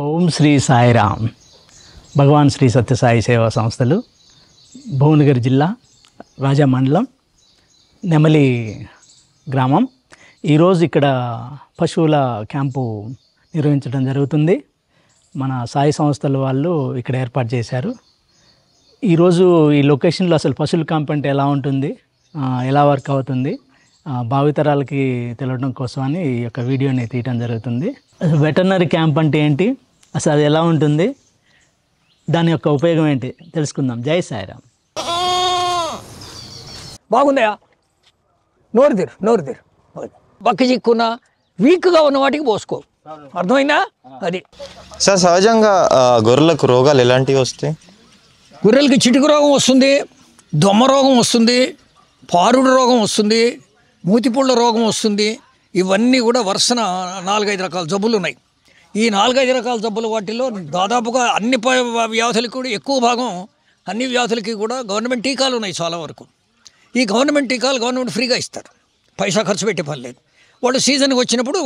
ఓం శ్రీ సాయిరామ్. భగవాన్ శ్రీ సత్యసాయి సేవా సంస్థలు, భువనగిరి జిల్లా, రాజా మండలం, నెమలి గ్రామం. ఈరోజు ఇక్కడ పశువుల క్యాంపు నిర్వహించడం జరుగుతుంది. మన సాయి సంస్థల వాళ్ళు ఇక్కడ ఏర్పాటు చేశారు. ఈరోజు ఈ లొకేషన్లో అసలు పశువుల క్యాంప్ అంటే ఎలా ఉంటుంది, ఎలా వర్క్ అవుతుంది, భావితరాలకి తెలియడం కోసమని ఈ యొక్క వీడియోని తీయడం జరుగుతుంది. వెటర్నరీ క్యాంప్ అంటే ఏంటి, అసలు అది ఎలా ఉంటుంది, దాని యొక్క ఉపయోగం ఏంటి తెలుసుకుందాం. జై సాయిరామ్. బాగుందా? నోరు తీరు బక్క చిక్కున్న వీక్గా ఉన్న వాటికి పోసుకో, అర్థమైందా? అది సార్, సహజంగా గొర్రెలకు రోగాలు ఎలాంటివి వస్తాయి? గొర్రెలకి చిటిక రోగం వస్తుంది, దొమ్మ రోగం వస్తుంది, పారుడు రోగం వస్తుంది, మూతిపుళ్ళ రోగం వస్తుంది. ఇవన్నీ కూడా వరుసన 4-5 రకాల జబ్బులు ఉన్నాయి. ఈ 4-5 రకాల జబ్బుల వాటిల్లో దాదాపుగా అన్ని వ్యాధులకి కూడా ఎక్కువ భాగం, అన్ని వ్యాధులకి కూడా గవర్నమెంట్ టీకాలు ఉన్నాయి చాలా వరకు. ఈ గవర్నమెంట్ టీకాలు గవర్నమెంట్ ఫ్రీగా ఇస్తారు, పైసా ఖర్చు పెట్టే పని లేదు. వాళ్ళు సీజన్కి వచ్చినప్పుడు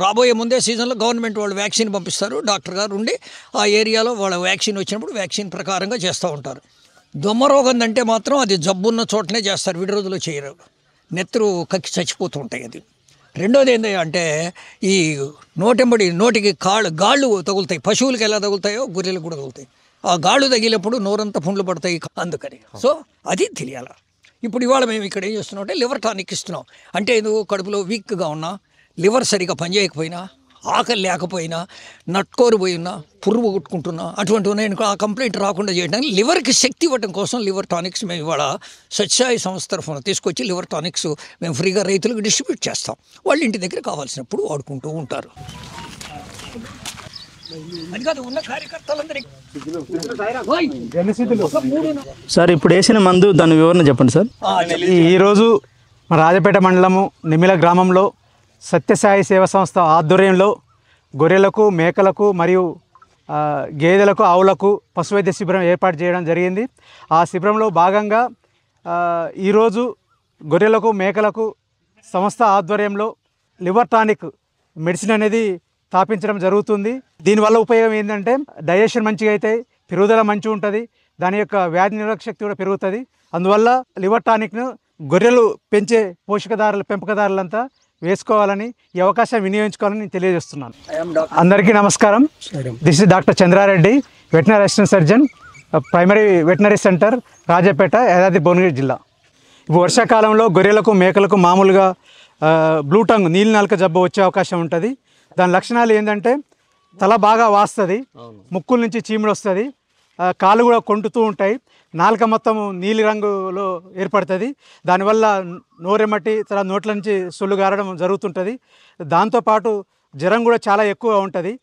రాబోయే ముందే సీజన్లో గవర్నమెంట్ వాళ్ళు వ్యాక్సిన్ పంపిస్తారు. డాక్టర్ గారు ఉండి ఆ ఏరియాలో వాళ్ళ వ్యాక్సిన్ వచ్చినప్పుడు వ్యాక్సిన్ ప్రకారంగా చేస్తూ ఉంటారు. దొమ్మ రోగం అంటే మాత్రం అది జబ్బున్న చోటనే చేస్తారు, విడి రోజులో చేయరు. నెత్తురు కక్కి చచ్చిపోతూ ఉంటాయి. అది రెండోది ఏంటి అంటే, ఈ నోటికి గాళ్ళు తగులుతాయి. పశువులకి ఎలా తగులుతాయో గొర్రెలకు కూడా తగులుతాయి. ఆ గాళ్ళు తగిలినప్పుడు నోరంతా పుండ్లు పడతాయి, అందుకని. సో అది తెలియాలి. ఇప్పుడు ఇవాళ మేము ఇక్కడ ఏం చేస్తున్నాం అంటే లివర్ టానిక్ ఇస్తున్నాం. అంటే ఎందుకు, కడుపులో వీక్గా ఉన్నా, లివర్ సరిగా పనిచేయకపోయినా, ఆకలి లేకపోయినా, నట్టుకోరు పోయినా, పురుగు కొట్టుకుంటున్నా, అటువంటివి నేను ఆ కంప్లైంట్ రాకుండా చేయడానికి లివర్కి శక్తి ఇవ్వడం కోసం లివర్ టానిక్స్ మేము ఇవాళ సత్యసాయి సంస్థ తరఫున తీసుకొచ్చి లివర్ టానిక్స్ మేము ఫ్రీగా రైతులకు డిస్ట్రిబ్యూట్ చేస్తాం. వాళ్ళ ఇంటి దగ్గర కావాల్సినప్పుడు వాడుకుంటూ ఉంటారు. అది కాదు, ఉన్న కార్యకర్తలందరికీ. సార్, ఇప్పుడు వేసిన మందు దాని వివరణ చెప్పండి సార్. ఈరోజు మన రాజపేట మండలము నిమిల గ్రామంలో సత్యసాయి సేవా సంస్థ ఆధ్వర్యంలో గొర్రెలకు, మేకలకు మరియు గేదెలకు, ఆవులకు పశువైద్య శిబిరం ఏర్పాటు చేయడం జరిగింది. ఆ శిబిరంలో భాగంగా ఈరోజు గొర్రెలకు, మేకలకు సంస్థ ఆధ్వర్యంలో లివర్ టానిక్ మెడిసిన్ అనేది స్థాపించడం జరుగుతుంది. దీనివల్ల ఉపయోగం ఏంటంటే, డైజెషన్ మంచిగా అవుతాయి, పెరుగుదల మంచిగా ఉంటుంది, దాని యొక్క వ్యాధి నిరోధక శక్తి కూడా పెరుగుతుంది. అందువల్ల లివర్ టానిక్ను గొర్రెలు పెంచే పెంపకదారులంతా వేసుకోవాలని, ఈ అవకాశాన్ని వినియోగించుకోవాలని నేను తెలియజేస్తున్నాను. అందరికీ నమస్కారం. This is doctor Chandrareddy, veterinary assistant surgeon, primary veterinary centre, Rajapet, Yadadri Bhuvanagiri జిల్లా. ఇప్పుడు వర్షాకాలంలో గొర్రెలకు, మేకలకు మామూలుగా బ్లూ టంగ్, నీలి నాలుక జబ్బు వచ్చే అవకాశం ఉంటుంది. దాని లక్షణాలు ఏంటంటే, తల బాగా వాస్తుంది, ముక్కుల నుంచి చీముడు వస్తుంది, కాళ్ళు కూడా కొంటుతూ ఉంటాయి, నాలుక మొత్తం నీలి రంగులో ఏర్పడుతుంది. దానివల్ల నోరెమట్టి, తర్వాత నోట్ల నుంచి సొల్లు గారడం జరుగుతుంటుంది. దాంతోపాటు జ్వరం కూడా చాలా ఎక్కువ ఉంటుంది.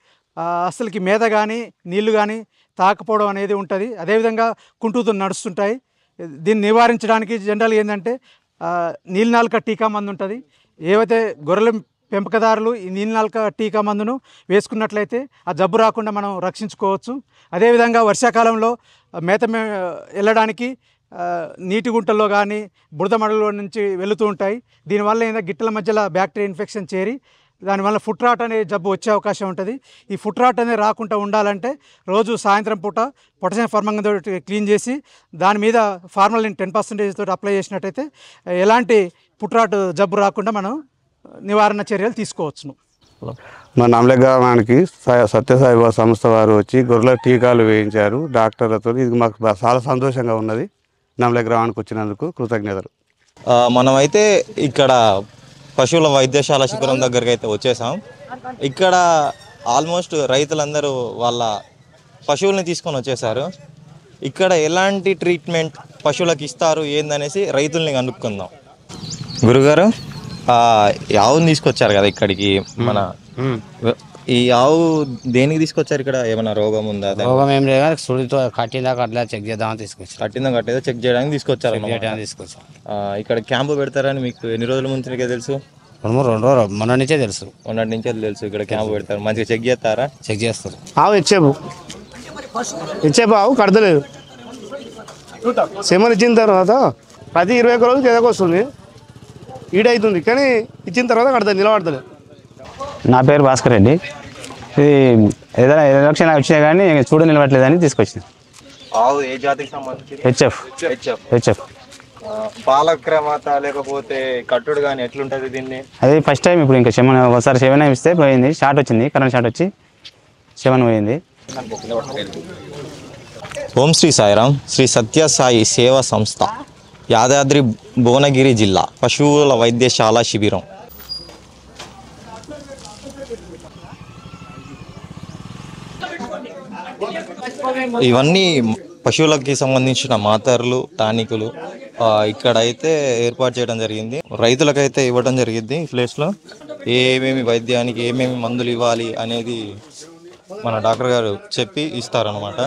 అసలుకి మేత కానీ నీళ్లు కానీ తాకపోవడం అనేది ఉంటుంది. అదేవిధంగా కుంటుతూ నడుస్తుంటాయి. దీన్ని నివారించడానికి జనరల్గా ఏంటంటే నీలినాలుక టీకా మందు ఉంటుంది. ఏవైతే గొర్రెల పెంపకదారులు ఈ నీలినాలుక టీకా మందును వేసుకున్నట్లయితే ఆ జబ్బు రాకుండా మనం రక్షించుకోవచ్చు. అదేవిధంగా వర్షాకాలంలో మేత వెళ్ళడానికి నీటి గుంటల్లో కానీ బురద మడుగులో నుంచి వెళుతూ ఉంటాయి. దీనివల్ల ఏంటంటే గిట్టల మధ్యలో బ్యాక్టీరియా ఇన్ఫెక్షన్ చేరి దానివల్ల ఫుట్ రాట్ అనే జబ్బు వచ్చే అవకాశం ఉంటుంది. ఈ ఫుట్ రాట్ అనేది రాకుండా ఉండాలంటే రోజు సాయంత్రం పూట పొటాషియం ఫార్మంగంతో క్లీన్ చేసి దాని మీద ఫార్మలిన్ 10% తోటి అప్లై చేసినట్టయితే ఎలాంటి ఫుట్ రాట్ జబ్బు రాకుండా మనం నివారణ చర్యలు తీసుకోవచ్చును. మా నమలే గ్రామానికి సత్యసాయి సంస్థ వారు వచ్చి గొర్రెల టీకాలు వేయించారు డాక్టర్లతో. ఇది మాకు చాలా సంతోషంగా ఉన్నది. నమలే గ్రామానికి వచ్చినందుకు కృతజ్ఞతలు. మనమైతే ఇక్కడ పశువుల వైద్యశాల శిబిరం దగ్గరికి అయితే వచ్చేసాం. ఇక్కడ ఆల్మోస్ట్ రైతులందరూ వాళ్ళ పశువుల్ని తీసుకొని వచ్చేసారు. ఇక్కడ ఎలాంటి ట్రీట్మెంట్ పశువులకు ఇస్తారు ఏందనేసి రైతుల్ని కనుక్కుందాం. గురుగారు, ఆవుని తీసుకొచ్చారు కదా ఇక్కడికి, మన ఈ ఆవు దేనికి తీసుకొచ్చారు? ఇక్కడ ఏమైనా రోగం ఉందా? రోగం ఏం లేదు, సుడితో కట్టిందాక అట్లా చెక్ చేద్దామని తీసుకొచ్చారు. కట్టిందా చెక్ చేయడానికి తీసుకొచ్చారు. ఇక్కడ క్యాంపు పెడతారని మీకు ఎన్ని రోజుల ముందుకే తెలుసు? 2 రోజులు మొన్నటి నుంచే తెలుసు. మొన్నటి నుంచే తెలుసు ఇక్కడ క్యాంపు పెడతారు. మంచిగా చెక్ చేస్తారా? చెక్ చేస్తారు. ఆవు ఇచ్చేపు ఆవు కడతలేదు. సెమలు ఇచ్చిన తర్వాత ప్రతి 21 రోజులకి ఎదకొస్తుంది, ఈడవుతుంది, కానీ ఇచ్చిన తర్వాత కడతా నిలబడతలేదు. నా పేరు భాస్కర్ రెడ్డి. ఇది ఏదైనా ఎలక్షన్ వచ్చినా కానీ చూడ నిలబడలేదని తీసుకొచ్చింది. ఆవు ఏ జాతికి సంబంధించి? హెచ్ఎఫ్. పాల క్రమత లేకపోతే కట్టుడు కానీ ఎట్లుంటుంది దీన్ని? అది ఫస్ట్ టైం. ఇప్పుడు ఇంకా సెవెన్ ఒకసారి 7 ఇస్తే పోయింది, షార్ట్ వచ్చింది, కరెంట్ షార్ట్ వచ్చి 7 పోయింది. ఓం శ్రీ సాయిరామ్. శ్రీ సత్య సాయి సేవా సంస్థ, యాదాద్రి భువనగిరి జిల్లా పశువుల వైద్యశాల శిబిరం. ఇవన్నీ పశువులకి సంబంధించిన మాతర్లు, టానికులు ఇక్కడ అయితే ఏర్పాటు చేయడం జరిగింది. రైతులకైతే ఇవ్వడం జరిగింది. ఈ ప్లేస్లో ఏమేమి వైద్యానికి ఏమేమి మందులు ఇవ్వాలి అనేది మన డాక్టర్ గారు చెప్పి ఇస్తారన్నమాట.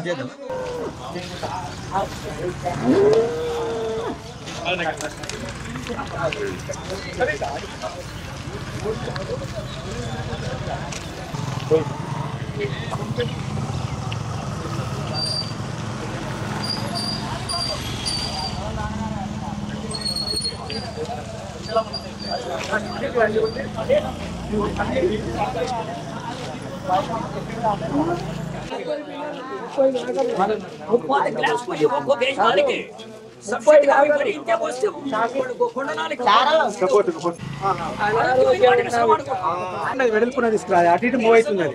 వెడల్పున తీసుకురా, అటు ఇటు మూవ్ అవుతుంది.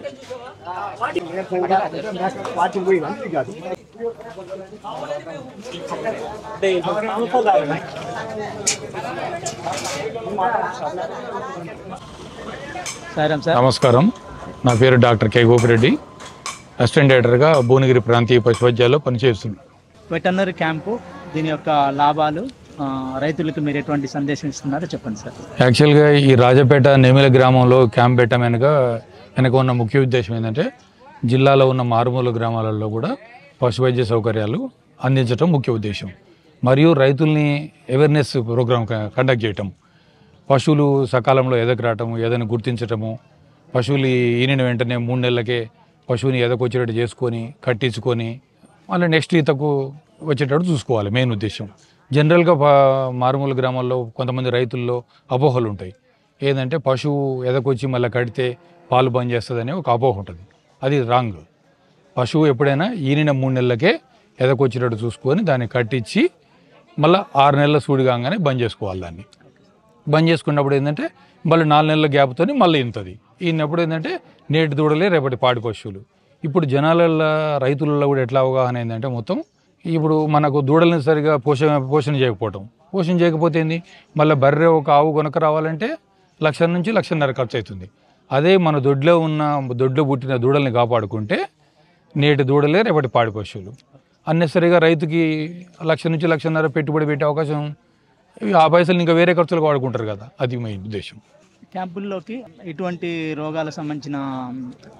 నమస్కారం, నా పేరు డాక్టర్ కె గోపిరెడ్డి. అసిస్టెంట్ డైరెక్టర్గా భువనగిరి ప్రాంతీయ పశు వైద్యాల్లో పనిచేస్తుంది. వెటర్నరీ క్యాంపు, దీని యొక్క లాభాలు, రైతులకు మీరు ఎటువంటి సందేశం ఇస్తున్నారో చెప్పండి సార్. యాక్చువల్గా ఈ రాజపేట నెమిల గ్రామంలో క్యాంప్ పెట్టడం వెనక ఉన్న ముఖ్య ఉద్దేశం ఏంటంటే జిల్లాలో ఉన్న మారుమూల గ్రామాలలో కూడా పశు వైద్య సౌకర్యాలు అందించడం ముఖ్య ఉద్దేశం. మరియు రైతుల్ని అవేర్నెస్ ప్రోగ్రామ్ కండక్ట్ చేయటం, పశువులు సకాలంలో ఎదకు రావటము, ఏదైనా గుర్తించటము, పశువులు ఈనిన వెంటనే 3 నెలలకే పశువుని ఎదకొచ్చేటట్టు చేసుకొని కట్టించుకొని మళ్ళీ నెక్స్ట్ ఈతకు వచ్చేటట్టు చూసుకోవాలి మెయిన్ ఉద్దేశం. జనరల్గా మారుమూల గ్రామాల్లో కొంతమంది రైతుల్లో అపోహలు ఉంటాయి. ఏంటంటే పశువు ఎదకొచ్చి మళ్ళీ కడితే పాలు బంద్ చేస్తుందని ఒక అపోహ ఉంటుంది. అది రాంగ్. పశువు ఎప్పుడైనా ఈనిన 3 నెలలకే ఎదకొచ్చేటట్టు చూసుకొని దాన్ని కట్టించి మళ్ళీ 6 నెలల సూడి కాగానే బంద్ చేసుకోవాలి. దాన్ని బంద్ చేసుకున్నప్పుడు ఏంటంటే మళ్ళీ 4 నెలల గ్యాప్తో మళ్ళీ ఇంతది ఈయనప్పుడు ఏంటంటే నేటి దూడలే రేపటి పాడి పశువులు. ఇప్పుడు జనాలలో రైతులలో కూడా ఎట్లా అవగాహన ఏంటంటే మొత్తం ఇప్పుడు మనకు దూడలను సరిగా పోషణ చేయకపోతే ఏంది, మళ్ళీ బర్రె ఒక ఆవు కొనక రావాలంటే 1,00,000 నుంచి 1,50,000 ఖర్చు అవుతుంది. అదే మన దొడ్లో పుట్టిన దూడల్ని కాపాడుకుంటే నేటి దూడలే రేపటి పాడి పశువులు. అన్నెసరిగా రైతుకి 1,00,000 నుంచి 1,50,000 పెట్టుబడి పెట్టే అవకాశం, ఆ పైసలు ఇంకా వేరే ఖర్చులకు వాడుకుంటారు కదా, అది మెయిన్ ఉద్దేశం. క్యాంపుల్లోకి ఇటువంటి రోగాలకు సంబంధించిన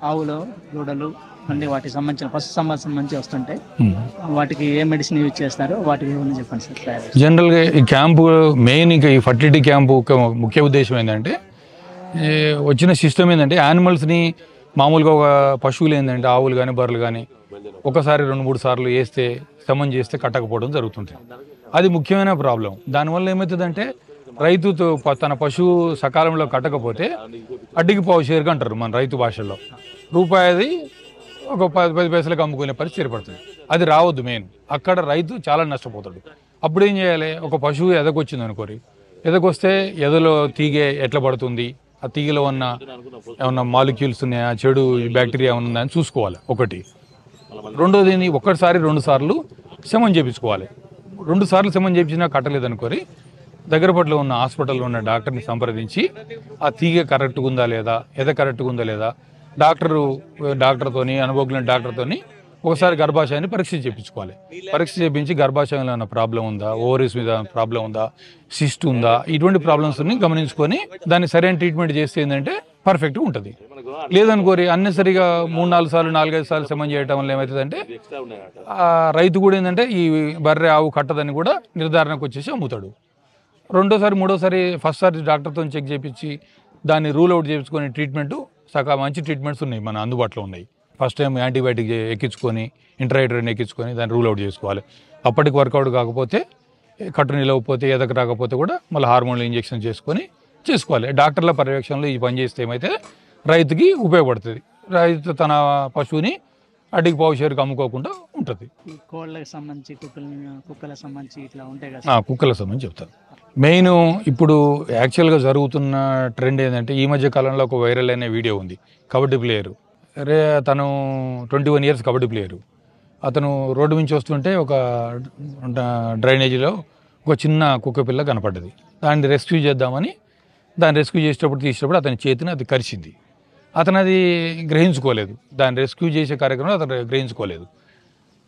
ఆవులు, దూడలు, మళ్ళీ వాటికి సంబంధించిన పశు సంబంధించి వస్తుంటే వాటికి ఏ మెడిసిన్ యూజ్ చేస్తారో వాటికి చెప్పండి సార్. జనరల్గా ఈ క్యాంపు మెయిన్, ఇంకా ఈ ఫర్టిలిటీ క్యాంపు ముఖ్య ఉద్దేశం ఏంటంటే వచ్చిన సిస్టమ్ ఏంటంటే యానిమల్స్ని మామూలుగా ఒక పశువులు ఏంటంటే ఆవులు కానీ బర్రెలు కానీ ఒకసారి 2-3 సార్లు వేస్తే సమన్ చేస్తే కట్టకపోవడం జరుగుతుంటుంది. అది ముఖ్యమైన ప్రాబ్లం. దానివల్ల ఏమవుతుందంటే రైతుతో తన పశువు సకాలంలో కట్టకపోతే అడ్డికి పావు షేర్గా అంటారు మన రైతు భాషల్లో. రూపాయిది ఒక 10 పైసలకు అమ్ముకునే పరిస్థితి ఏర్పడుతుంది. అది రావద్దు మెయిన్. అక్కడ రైతు చాలా నష్టపోతాడు. అప్పుడు ఏం చేయాలి, ఒక పశువు ఎదకొచ్చింది అనుకోరి, ఎదకొస్తే ఎదలో తీగే ఎట్లా పడుతుంది, ఆ తీగలో ఉన్న ఏమన్నా మాలిక్యూల్స్ ఉన్నాయా, చెడు బ్యాక్టీరియా ఉందా అని చూసుకోవాలి ఒకటి. రెండోది 1-2 సార్లు శమం చేయించుకోవాలి. 2 సార్లు శమం చేయించినా కట్టలేదు అనుకోరి, దగ్గర పట్ల ఉన్న హాస్పిటల్లో ఉన్న డాక్టర్ని సంప్రదించి ఆ తీగ కరెక్ట్గా ఉందా లేదా, ఎద కరెక్ట్గా ఉందా లేదా, డాక్టర్తోని అనుభవం డాక్టర్తోని ఒకసారి గర్భాశయాన్ని పరీక్ష చేయించుకోవాలి. పరీక్ష చేయించి గర్భాశయంలో ఉన్న ప్రాబ్లం ఉందా, ఓవరీస్ మీద ప్రాబ్లం ఉందా, సిస్ట్ ఉందా, ఇటువంటి ప్రాబ్లమ్స్ని గమనించుకొని దాన్ని సరైన ట్రీట్మెంట్ చేస్తే ఏంటంటే పర్ఫెక్ట్గా ఉంటుంది. లేదనుకోరి అన్నెసరిగా 3-4 సార్లు 4-5 సార్లు శమం చేయడం వల్ల ఏమవుతుందంటే రైతు కూడా ఏంటంటే ఈ బర్రె ఆవు కట్టదని కూడా నిర్ధారణకు వచ్చేసి అమ్ముతాడు. రెండోసారి 3వసారి ఫస్ట్ సారి డాక్టర్తో చెక్ చేయించి దాన్ని రూల్ అవుట్ చేయించుకొని ట్రీట్మెంట్ మంచి ట్రీట్మెంట్స్ ఉన్నాయి మన అందుబాటులో ఉన్నాయి. ఫస్ట్ టైం యాంటీబయాటిక్ ఎక్కించుకొని ఇంట్రాయిటర్ని ఎక్కించుకొని దాన్ని రూల్ అవుట్ చేసుకోవాలి. అప్పటికి వర్కౌట్ కాకపోతే, కట్టు నిలవకపోతే, ఎదకు రాకపోతే కూడా మళ్ళీ హార్మోన్లు ఇంజెక్షన్ చేసుకోవాలి. డాక్టర్ల పర్యవేక్షణలో ఈ పని చేస్తే ఏమైతే రైతుకి ఉపయోగపడుతుంది. రైతు తన పశువుని అడ్డికి పావుషేరుకి అమ్ముకోకుండా ఉంటుంది. ఈ కోళ్ళకి సంబంధించి కుక్కలకు సంబంధించి ఇట్లా ఉంటాయి కదా, కుక్కలకు సంబంధించి చెప్తాను. మెయిన్ ఇప్పుడు యాక్చువల్గా జరుగుతున్న ట్రెండ్ ఏంటంటే ఈ మధ్య కాలంలో ఒక వైరల్ అయిన వీడియో ఉంది. కబడ్డీ ప్లేయరు, తను 21 years కబడ్డీ ప్లేయరు. అతను రోడ్డు నుంచి వస్తుంటే ఒక డ్రైనేజీలో ఒక చిన్న కుక్క పిల్ల కనపడ్డది. దాన్ని రెస్క్యూ చేద్దామని దాన్ని రెస్క్యూ తీసేటప్పుడు అతని చేతిని అది కరిచింది. అతను అది గ్రహించుకోలేదు. దాన్ని రెస్క్యూ చేసే కార్యక్రమంలో అతను గ్రహించుకోలేదు.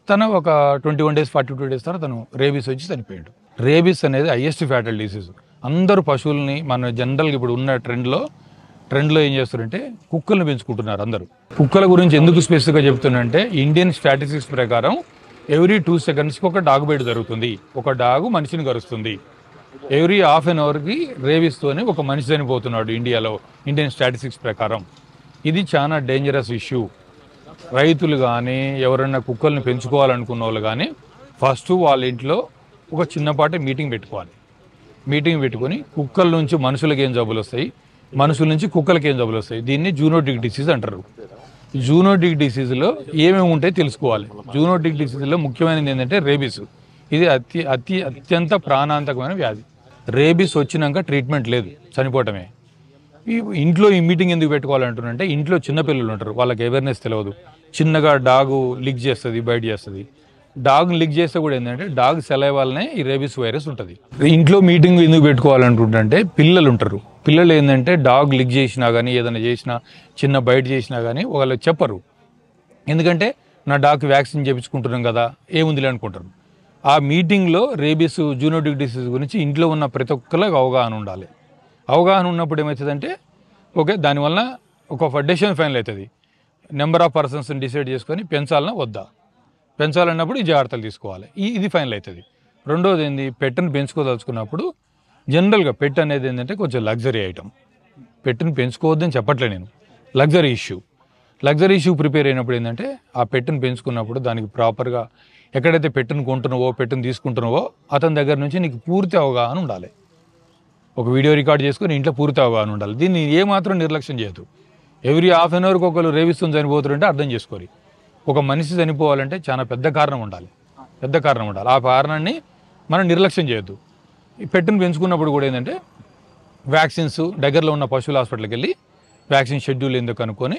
తను ఒక 21 days 42 days తర్వాత తను రేబీస్ వచ్చి చనిపోయాడు. రేబీస్ అనేది హైయెస్ట్ ఫ్యాటల్ డిసీజ్. అందరూ పశువుల్ని మన జనరల్గా ఇప్పుడు ఉన్న ట్రెండ్లో ఏం చేస్తారంటే కుక్కలను పెంచుకుంటున్నారు అందరూ. కుక్కల గురించి ఎందుకు స్పెసిఫిక్గా చెప్తున్నానంటే ఇండియన్ స్టాటిస్టిక్స్ ప్రకారం ఎవ్రీ 2 secondsకి ఒక డాగ్ బైట్ జరుగుతుంది. ఒక డాగు మనిషిని కరుస్తుంది. ఎవ్రీ ½ an hourకి రేబీస్తోనే ఒక మనిషి చనిపోతున్నాడు ఇండియాలో, ఇండియన్ స్టాటిస్టిక్స్ ప్రకారం. ఇది చాలా డేంజరస్ ఇష్యూ. రైతులు కానీ ఎవరైనా కుక్కల్ని పెంచుకోవాలనుకున్న వాళ్ళు కానీ ఫస్ట్ వాళ్ళ ఇంట్లో ఒక చిన్నపాటి మీటింగ్ పెట్టుకోవాలి. మీటింగ్ పెట్టుకొని కుక్కల నుంచి మనుషులకి ఏం జబ్బులు వస్తాయి, మనుషుల నుంచి కుక్కలకి ఏం జబ్బులు వస్తాయి, దీన్ని జూనోటిక్ డిసీజ్ అంటారు. జూనోటిక్ డిసీజ్లో ఏమేమి ఉంటాయో తెలుసుకోవాలి. జూనోటిక్ డిసీజ్లో ముఖ్యమైనది ఏంటంటే రేబీస్. ఇది అత్యంత ప్రాణాంతకమైన వ్యాధి. రేబీస్ వచ్చినాక ట్రీట్మెంట్ లేదు, చనిపోవటమే. ఇంట్లో ఈ మీటింగ్ ఎందుకు పెట్టుకోవాలంటున్నంటే ఇంట్లో చిన్నపిల్లలు ఉంటారు, వాళ్ళకి అవేర్నెస్ తెలియదు. చిన్నగా డాగు లీక్ చేస్తుంది, బయట చేస్తుంది. డాగ్ లీక్ చేస్తే కూడా ఏంటంటే డాగ్ సెలైవాలనే ఈ రేబీస్ వైరస్ ఉంటుంది. ఇంట్లో మీటింగ్ ఎందుకు పెట్టుకోవాలనుకుంటుంటే పిల్లలు ఉంటారు. పిల్లలు ఏంటంటే డాగ్ లీక్ చేసినా కానీ ఏదైనా చేసినా చిన్న బయట చేసినా కానీ వాళ్ళు చెప్పరు. ఎందుకంటే నా డాగ్కి వ్యాక్సిన్ చేయించుకుంటున్నాం కదా ఏముందిలే అనుకుంటారు. ఆ మీటింగ్లో రేబీస్ జూనోటిక్ డిసీజ్ గురించి ఇంట్లో ఉన్న ప్రతి ఒక్కరికి అవగాహన ఉండాలి. అవగాహన ఉన్నప్పుడు ఏమవుతుందంటే ఓకే దానివల్ల ఒక డెసిషన్ ఫైనల్ అవుతుంది. నెంబర్ ఆఫ్ పర్సన్స్ని డిసైడ్ చేసుకొని పెంచాలన్నా వద్దా, పెంచాలన్నప్పుడు ఈ జాగ్రత్తలు తీసుకోవాలి. ఇది ఫైనల్ అవుతుంది. రెండోది ఏంది, పెట్టుని పెంచుకోదలుచుకున్నప్పుడు జనరల్గా పెట్ అనేది ఏంటంటే కొంచెం లగ్జరీ ఐటమ్. పెట్టుని పెంచుకోవద్దని చెప్పట్లే నేను, లగ్జరీ ఇష్యూ ప్రిపేర్ అయినప్పుడు ఏంటంటే ఆ పెట్టుని పెంచుకున్నప్పుడు దానికి ప్రాపర్గా ఎక్కడైతే పెట్టుని కొంటున్నావో పెట్టుని తీసుకుంటున్నావో అతని దగ్గర నుంచి నీకు పూర్తి అవగాహన ఉండాలి. ఒక వీడియో రికార్డ్ చేసుకొని ఇంట్లో పూర్తి అవగాహన ఉండాలి. దీన్ని ఏమాత్రం నిర్లక్ష్యం చేయదు. ఎవ్రీ ½ an hourకి ఒకరు రేబీస్తో చనిపోతుంటే అర్థం చేసుకోవాలి. ఒక మనిషి చనిపోవాలంటే చాలా పెద్ద కారణం ఉండాలి. ఆ కారణాన్ని మనం నిర్లక్ష్యం చేయొద్దు. ఈ పెట్టును పెంచుకున్నప్పుడు కూడా ఏంటంటే వ్యాక్సిన్స్ దగ్గరలో ఉన్న పశువుల హాస్పిటల్కి వెళ్ళి వ్యాక్సిన్ షెడ్యూల్ ఎందుకు కనుక్కొని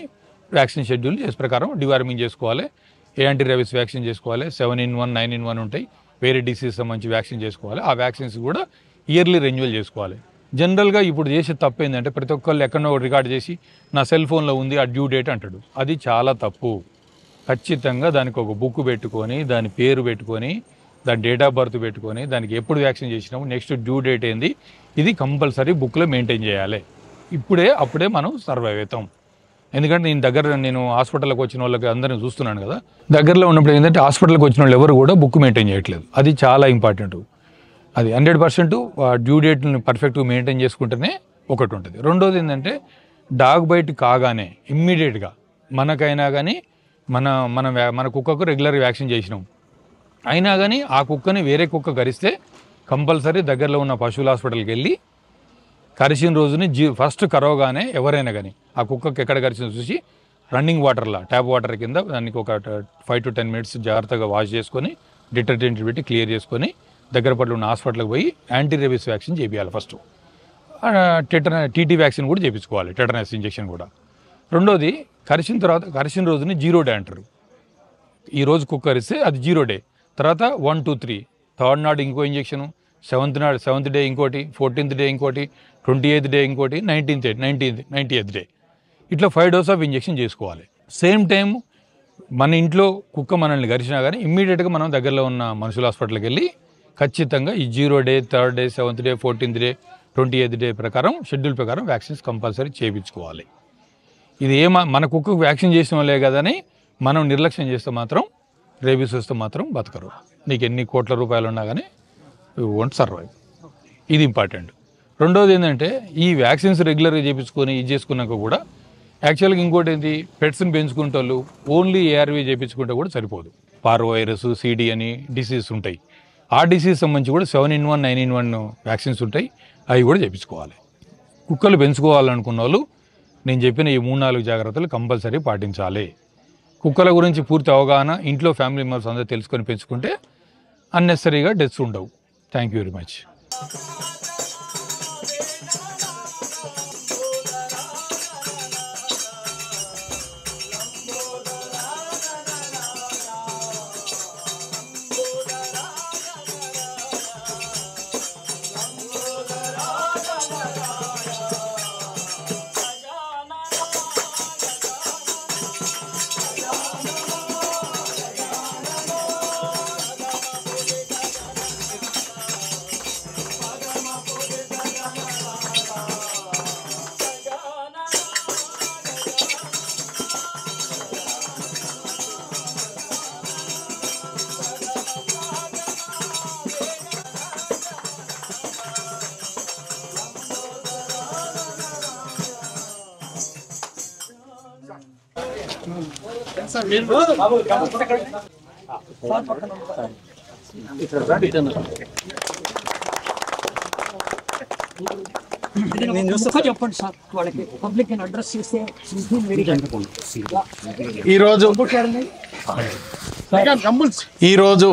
వ్యాక్సిన్ షెడ్యూల్ చేసే ప్రకారం డివార్మింగ్ చేసుకోవాలి. యాంటీ రేబీస్ వ్యాక్సిన్ చేసుకోవాలి. 7-in-1 9-in-1 ఉంటాయి. వేరే డిసీజ్ సంబంధించి వ్యాక్సిన్ చేసుకోవాలి. ఆ వ్యాక్సిన్స్ కూడా ఇయర్లీ రెన్యువల్ చేసుకోవాలి. జనరల్గా ఇప్పుడు చేసే తప్పు ఏంటంటే ప్రతి ఒక్కళ్ళు ఎక్కడో రికార్డ్ చేసి నా సెల్ ఫోన్లో ఉంది ఆ డ్యూ డేట్ అంటాడు. అది చాలా తప్పు. ఖచ్చితంగా దానికి ఒక బుక్ పెట్టుకొని దాని పేరు పెట్టుకొని దాని డేట్ ఆఫ్ బర్త్ పెట్టుకొని దానికి ఎప్పుడు వ్యాక్సిన్ చేసినాము నెక్స్ట్ డ్యూ డేట్ ఏంది ఇది కంపల్సరీ బుక్లో మెయింటైన్ చేయాలి. అప్పుడే మనం సర్వైవ్ అవుతాం. ఎందుకంటే నేను హాస్పిటల్కి వచ్చిన వాళ్ళకి అందరిని చూస్తున్నాను కదా, దగ్గరలో ఉన్నప్పుడు ఏంటంటే హాస్పిటల్కి వచ్చిన వాళ్ళు ఎవరు కూడా బుక్ మెయింటైన్ చేయట్లేదు. అది చాలా ఇంపార్టెంట్. అది 100% డ్యూ డేట్ని పర్ఫెక్ట్గా మెయింటైన్ చేసుకుంటేనే ఒకటి ఉంటుంది. రెండోది ఏంటంటే డాగ్ బైట్ కాగానే ఇమ్మీడియట్గా మనకైనా కానీ మన కుక్కకు రెగ్యులర్ వ్యాక్సిన్ చేసినాం అయినా కానీ ఆ కుక్కని వేరే కుక్క కరిస్తే కంపల్సరీ దగ్గరలో ఉన్న పశువుల హాస్పిటల్కి వెళ్ళి కరిచిన రోజుని ఫస్ట్ కరవగానే ఎవరైనా కానీ ఆ కుక్కకి ఎక్కడ కరిచిందో చూసి రన్నింగ్ వాటర్లా ట్యాప్ వాటర్ కింద దానికి ఒక 5 to 10 minutes జాగ్రత్తగా వాష్ చేసుకొని డిటర్జెంట్ పెట్టి క్లియర్ చేసుకొని దగ్గర పట్ల ఉన్న హాస్పిటల్కి పోయి యాంటీ రేబీస్ వ్యాక్సిన్ చేయించాలి. ఫస్ట్ టీటీ వ్యాక్సిన్ కూడా చేయించుకోవాలి, టెటనస్ ఇంజెక్షన్ కూడా. రెండోది కరిచిన రోజుని 0 day అంటారు. ఈ రోజు కుక్క కరిస్తే అది 0 day. తర్వాత 1, 2, 3 థర్డ్ నాడు ఇంకో ఇంజెక్షను, 7th day ఇంకోటి, 14th day ఇంకోటి, 28th day ఇంకోటి, 90th day ఇట్లా 5 doses ఆఫ్ ఇంజెక్షన్ చేసుకోవాలి. సేమ్ టైం మన ఇంట్లో కుక్క మనల్ని కరిచినా కానీ ఇమ్మీడియట్గా మనం దగ్గరలో ఉన్న మనుషుల హాస్పిటల్కి వెళ్ళి ఖచ్చితంగా ఈ 0 day, 3rd day, 7th day, 14th day, 28th day ప్రకారం షెడ్యూల్ ప్రకారం వ్యాక్సిన్స్ కంపల్సరీ చేయించుకోవాలి. ఇది మన కుక్కకు వ్యాక్సిన్ చేసిన వాళ్ళే కదని మనం నిర్లక్ష్యం చేస్తే మాత్రం రేబీస్ వస్తే మాత్రం బతకరు. నీకు ఎన్ని కోట్ల రూపాయలు ఉన్నా కానీ యూ వోంట్ సర్వైవ్. ఇది ఇంపార్టెంట్. రెండోది ఏంటంటే ఈ వ్యాక్సిన్స్ రెగ్యులర్గా చేయించుకొని ఇది చేసుకున్నాక కూడా యాక్చువల్గా ఇంకోటి ఏంటి, పెట్స్ని పెంచుకుంటే వాళ్ళు ఓన్లీ ఏఆర్వీ చేయించుకుంటే కూడా సరిపోదు. పార్వో వైరస్, సిడి అని డిసీజ్ ఉంటాయి. ఆ డిసీజ్ సంబంధించి కూడా 7-in-1 9-in-1 వ్యాక్సిన్స్ ఉంటాయి, అవి కూడా చేయించుకోవాలి. కుక్కలు పెంచుకోవాలనుకున్న వాళ్ళు నేను చెప్పిన ఈ 3-4 జాగ్రత్తలు కంపల్సరీ పాటించాలి. కుక్కల గురించి పూర్తి అవగాహన ఇంట్లో ఫ్యామిలీ మెంబర్స్ అందరూ తెలుసుకొని పెంచుకుంటే అన్నెసరీగా డెత్స్ ఉండవు. Thank you very much. చెప్పండి సార్ వాళ్ళకి పబ్లిక్ అడ్రస్ చేస్తే ఈరోజు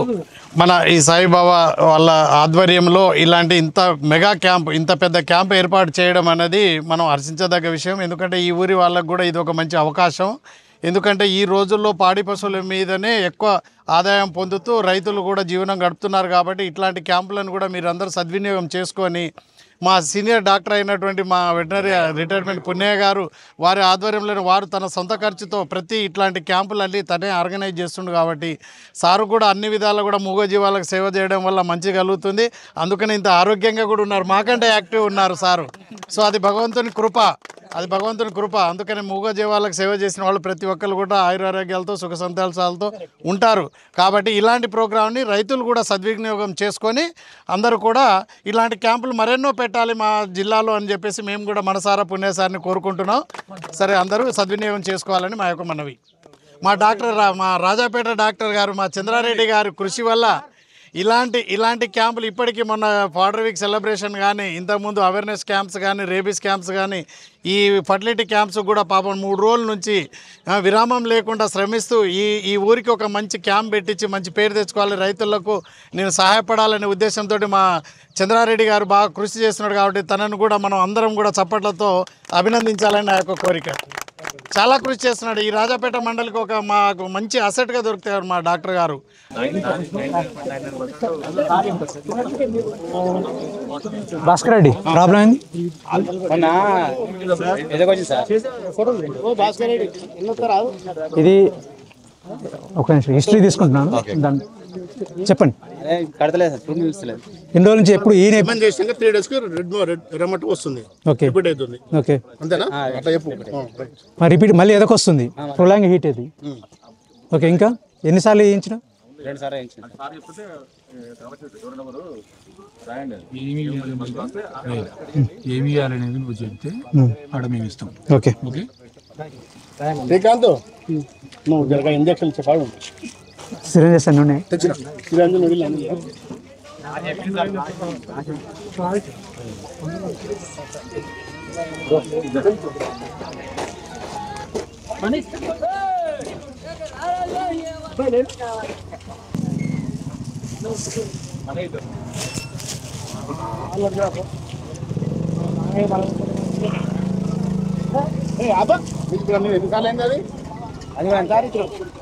మన ఈ సాయిబాబా వాళ్ళ ఆధ్వర్యంలో ఇలాంటి ఇంత మెగా క్యాంప్, ఇంత పెద్ద క్యాంప్ ఏర్పాటు చేయడం అనేది మనం హర్షించదగ్గ విషయం. ఎందుకంటే ఈ ఊరి వాళ్ళకు కూడా ఇది ఒక మంచి అవకాశం. ఎందుకంటే ఈ రోజుల్లో పాడి పశువుల మీదనే ఎక్కువ ఆదాయం పొందుతూ రైతులు కూడా జీవనం గడుపుతున్నారు. కాబట్టి ఇట్లాంటి క్యాంపులను కూడా మీరందరూ సద్వినియోగం చేసుకొని మా సీనియర్ డాక్టర్ అయినటువంటి మా వెటనరీ రిటైర్మెంట్ పున్నయ్య గారు వారి ఆధ్వర్యంలో వారు తన సొంత ఖర్చుతో ప్రతి ఇట్లాంటి క్యాంపులన్నీ తనే ఆర్గనైజ్ చేస్తుండు. కాబట్టి సారు కూడా అన్ని విధాలు కూడా మూగజీవాలకు సేవ చేయడం వల్ల మంచి కలుగుతుంది. అందుకని ఇంత ఆరోగ్యంగా కూడా ఉన్నారు, మాకంటే యాక్టివ్ ఉన్నారు సారు. సో అది భగవంతుని కృప, అది భగవంతుని కృప. అందుకని మూగజీవాలకు సేవ చేసిన వాళ్ళు ప్రతి ఒక్కరు కూడా ఆయురారోగ్యాలతో సుఖ సంతోషాలతో ఉంటారు. కాబట్టి ఇలాంటి ప్రోగ్రామ్ని రైతులు కూడా సద్వినియోగం చేసుకొని అందరూ కూడా ఇలాంటి క్యాంపులు మరెన్నో పెట్టాలి మా జిల్లాలో అని చెప్పేసి మేము కూడా మనసారా పుణ్యసారిని కోరుకుంటున్నాం. సరే, అందరూ సద్వినియోగం చేసుకోవాలని మా యొక్క మనవి. మా రాజాపేట డాక్టర్ గారు, మా చంద్రారెడ్డి గారు కృషి వల్ల ఇలాంటి క్యాంపులు ఇప్పటికీ మొన్న ఫాదర్ వీక్ సెలబ్రేషన్ కానీ, ఇంతకుముందు అవేర్నెస్ క్యాంప్స్ కానీ, రేబీస్ క్యాంప్స్ కానీ, ఈ ఫర్టిలిటీ క్యాంప్స్ కూడా పాపం 3 రోజుల నుంచి విరామం లేకుండా శ్రమిస్తూ ఈ ఊరికి ఒక మంచి క్యాంప్ పెట్టించి మంచి పేరు తెచ్చుకోవాలి, రైతులకు నేను సహాయపడాలనే ఉద్దేశంతో మా చంద్రారెడ్డి గారు బాగా కృషి చేస్తున్నాడు. కాబట్టి తనను కూడా మనం అందరం కూడా చప్పట్లతో అభినందించాలని నా యొక్క కోరిక. చాలా కృషి చేస్తున్నాడు. ఈ రాజాపేట మండలికి ఒక మాకు మంచి అసెట్గా దొరుకుతారు మా డాక్టర్ గారు. భాస్కర్ రెడ్డి ప్రాబ్లం ఏంది? ఇది ఒక నిమిషం హిస్టరీ తీసుకుంటున్నాను, దాన్ని చెప్పండి. ఎన్ని రోజుల నుంచి ఎప్పుడు ఈ 3 days వస్తుంది. ఓకే ఓకే, అంతేనా? మరి రిపీట్ మళ్ళీ ఎదకొస్తుంది, ప్రొలాంగ్ హీట్ అది. ఓకే, ఇంకా ఎన్నిసార్లు వేయించిన? 2 సార్లు వేయించిన. ఏమి ఇవ్వాలనేది నువ్వు చెప్తే ఆడ మేము ఇస్తాం. ఓకే ఓకే, శ్రీకాంత్ నువ్వు జరగా ఇంజక్షన్ చెప్పాడు. సిరంజెస్ అన్నీ ఉన్నాయి.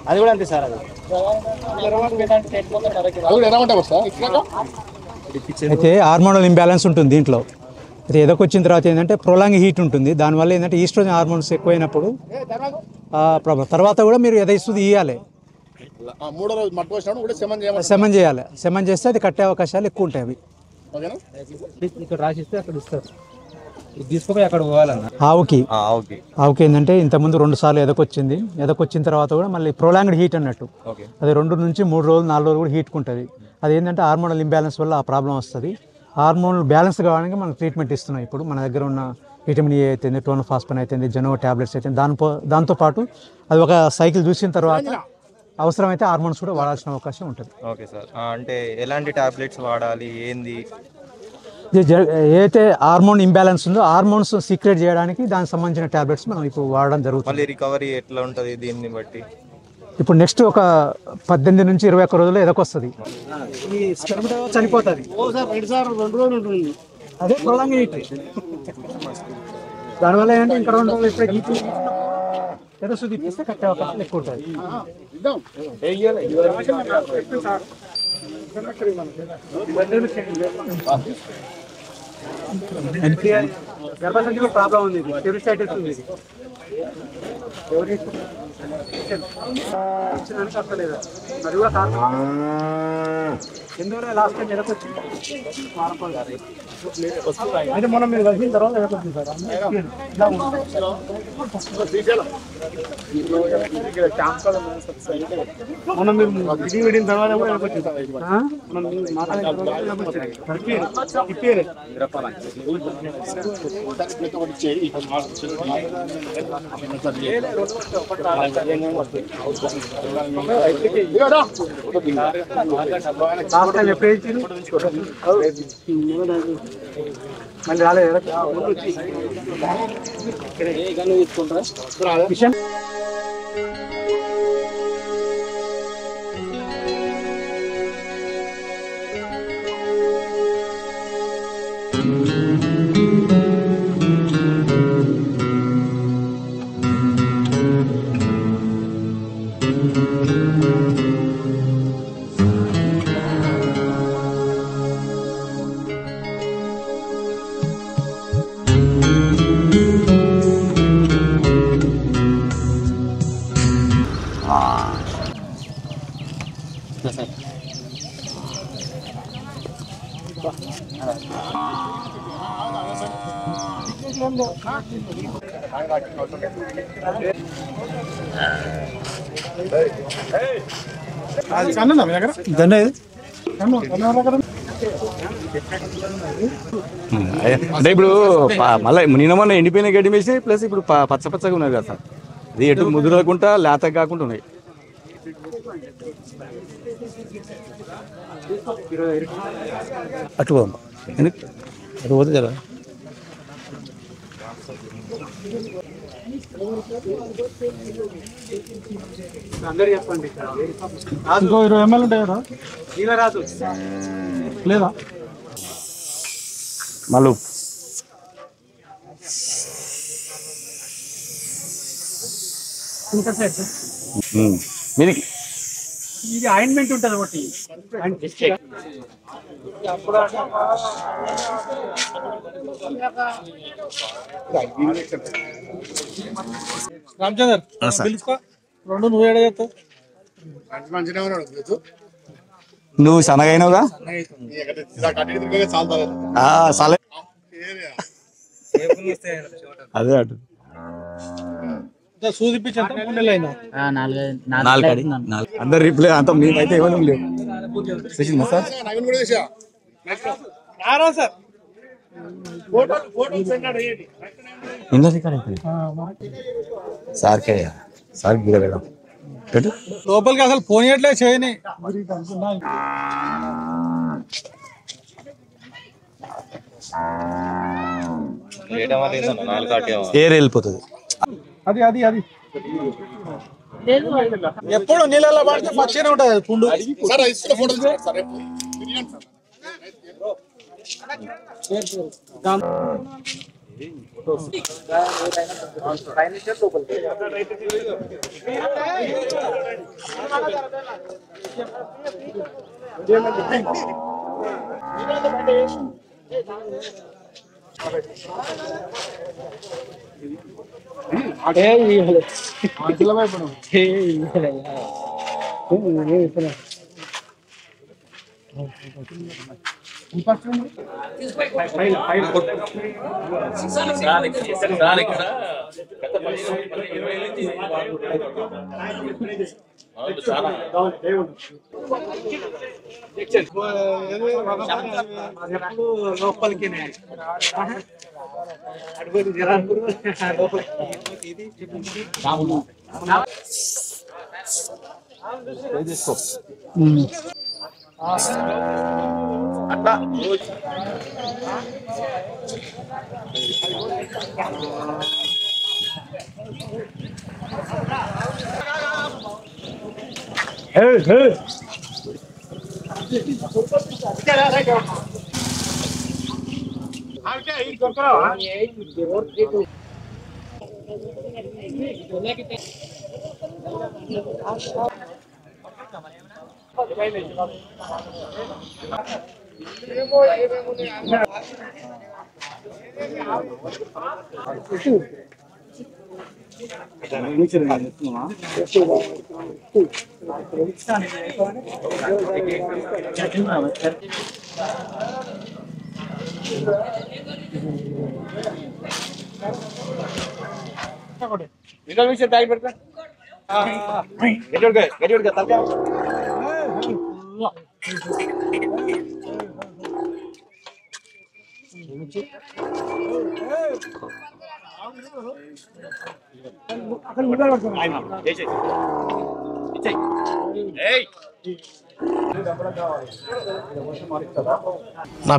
అది కూడా అంతే సార్. అయితే హార్మోనల్ ఇంబ్యాలెన్స్ ఉంటుంది దీంట్లో. అయితే ఎదకొచ్చిన తర్వాత ఏంటంటే ప్రొలాంగ్ హీట్ ఉంటుంది, దానివల్ల ఏంటంటే ఈస్ట్రోజన్ హార్మోన్స్ ఎక్కువైనప్పుడు ప్రాబ్లం. తర్వాత కూడా మీరు ఎదయిస్తుంది ఇవ్వాలి, సెమన్ చేయాలి. సెమన్ చేస్తే అది కట్టే అవకాశాలు ఎక్కువ ఉంటాయి. అవి ఇక్కడ రాసిస్తే అక్కడ ఇస్తారు, తీసుకుపోయి అక్కడ పోవాలన్న. ఆవుకి ఏంటంటే ఇంతకుముందు 2 సార్లు ఎదకొచ్చింది. ఎదకొచ్చిన తర్వాత కూడా మళ్ళీ ప్రొలాంగ్డ్ హీట్ అన్నట్టు, అది 2 నుంచి 3 రోజులు 4 రోజులు కూడా హీట్కుంటుంది. అది ఏంటంటే హార్మోనల్ ఇంబ్యాలెన్స్ వల్ల ఆ ప్రాబ్లం వస్తుంది. హార్మోనల్ బ్యాలెన్స్ కావడానికి మనం ట్రీట్మెంట్ ఇస్తున్నాం. ఇప్పుడు మన దగ్గర ఉన్న విటమిన్ ఏ అయితేంది, టోనోఫాస్ఫన్ అయితేంది, జెనో టాబ్లెట్స్ అయితే దాంతోపాటు అది ఒక సైకిల్ చూసిన తర్వాత అవసరమైతే హార్మోన్స్ కూడా వాడాల్సిన అవకాశం ఉంటుంది. ఓకే సార్, అంటే ఎలాంటి టాబ్లెట్స్ వాడాలి ఏంది? ఏదైతే హార్మోన్ ఇంబ్యాలెన్స్ ఉందో హార్మోన్స్ సీక్రెట్ చేయడానికి దానికి సంబంధించిన టాబ్లెట్స్ మనం ఇప్పుడు వాడడం జరుగుతుంది. మళ్ళీ రికవరీ ఎట్లా ఉంటుంది దీన్ని బట్టి? ఇప్పుడు నెక్స్ట్ ఒక 18 నుంచి 21 రోజుల్లో ఎదకొస్తుంది. చనిపోతుంది. అదే ప్రొలాంగ్ దానివల్ల ఏంటంటే ఇంకా 2 రోజులు ఎప్పుడైతే ఏదో సుది తీస్తే కట్టే అవకాశం ఎక్కువ ఉంటుంది. గర్భసంచిలో ప్రాబ్లం ఉంది, స్టెరిలైటిస్ ఉంది. అర్థలేదు అది కూడా కాదు. ఎందుకంటే లాస్ట్ టైం ఎదకొచ్చింది అయితే మనం మీరు కలిసిన తర్వాత ఎదకొచ్చింది సార్. మనం మీరు విడిన తర్వాత కూడా ఎదకొచ్చింది సార్. మనం మాట్లాడిన తర్వాత మళ్ళీ రాలేదు. అంటే ఇప్పుడు మళ్ళీ నిన్న మొన్న ఎండిపోయిన గడ్డి వేసి ప్లస్ ఇప్పుడు పచ్చ పచ్చగా ఉన్నది కదా సార్. ఇది ఎటు ముదురకుండా లేత కాకుండా ఉన్నాయి. అటు అటు పోతే కదా అందరు చెప్పండి. ఇంకో 20 ml ఉంటాయి కదా ఇలా రాదు లేదా మళ్ళీ మీదికి ఇది ఆయింట్మెంట్ ఉంటుంది ఒకటి. రామచందర్ పిలుచుకో 2 నువ్వు ఏడ చేస్తావు? నువ్వు సనగైనవుగా అదే అటు అందరు రిప్లై అంత మేమైతే ఇవ్వడం లేవు. సార్కే సార్ గిరవేళ లోపలికి అసలు పోనీయట్లే చేయని ఏర్ వెళ్ళిపోతుంది. అది అది అది ఎప్పుడు నీళ్ళలో పడితే పచ్చిగానే ఉంటుంది పుండు. లోపలికి నా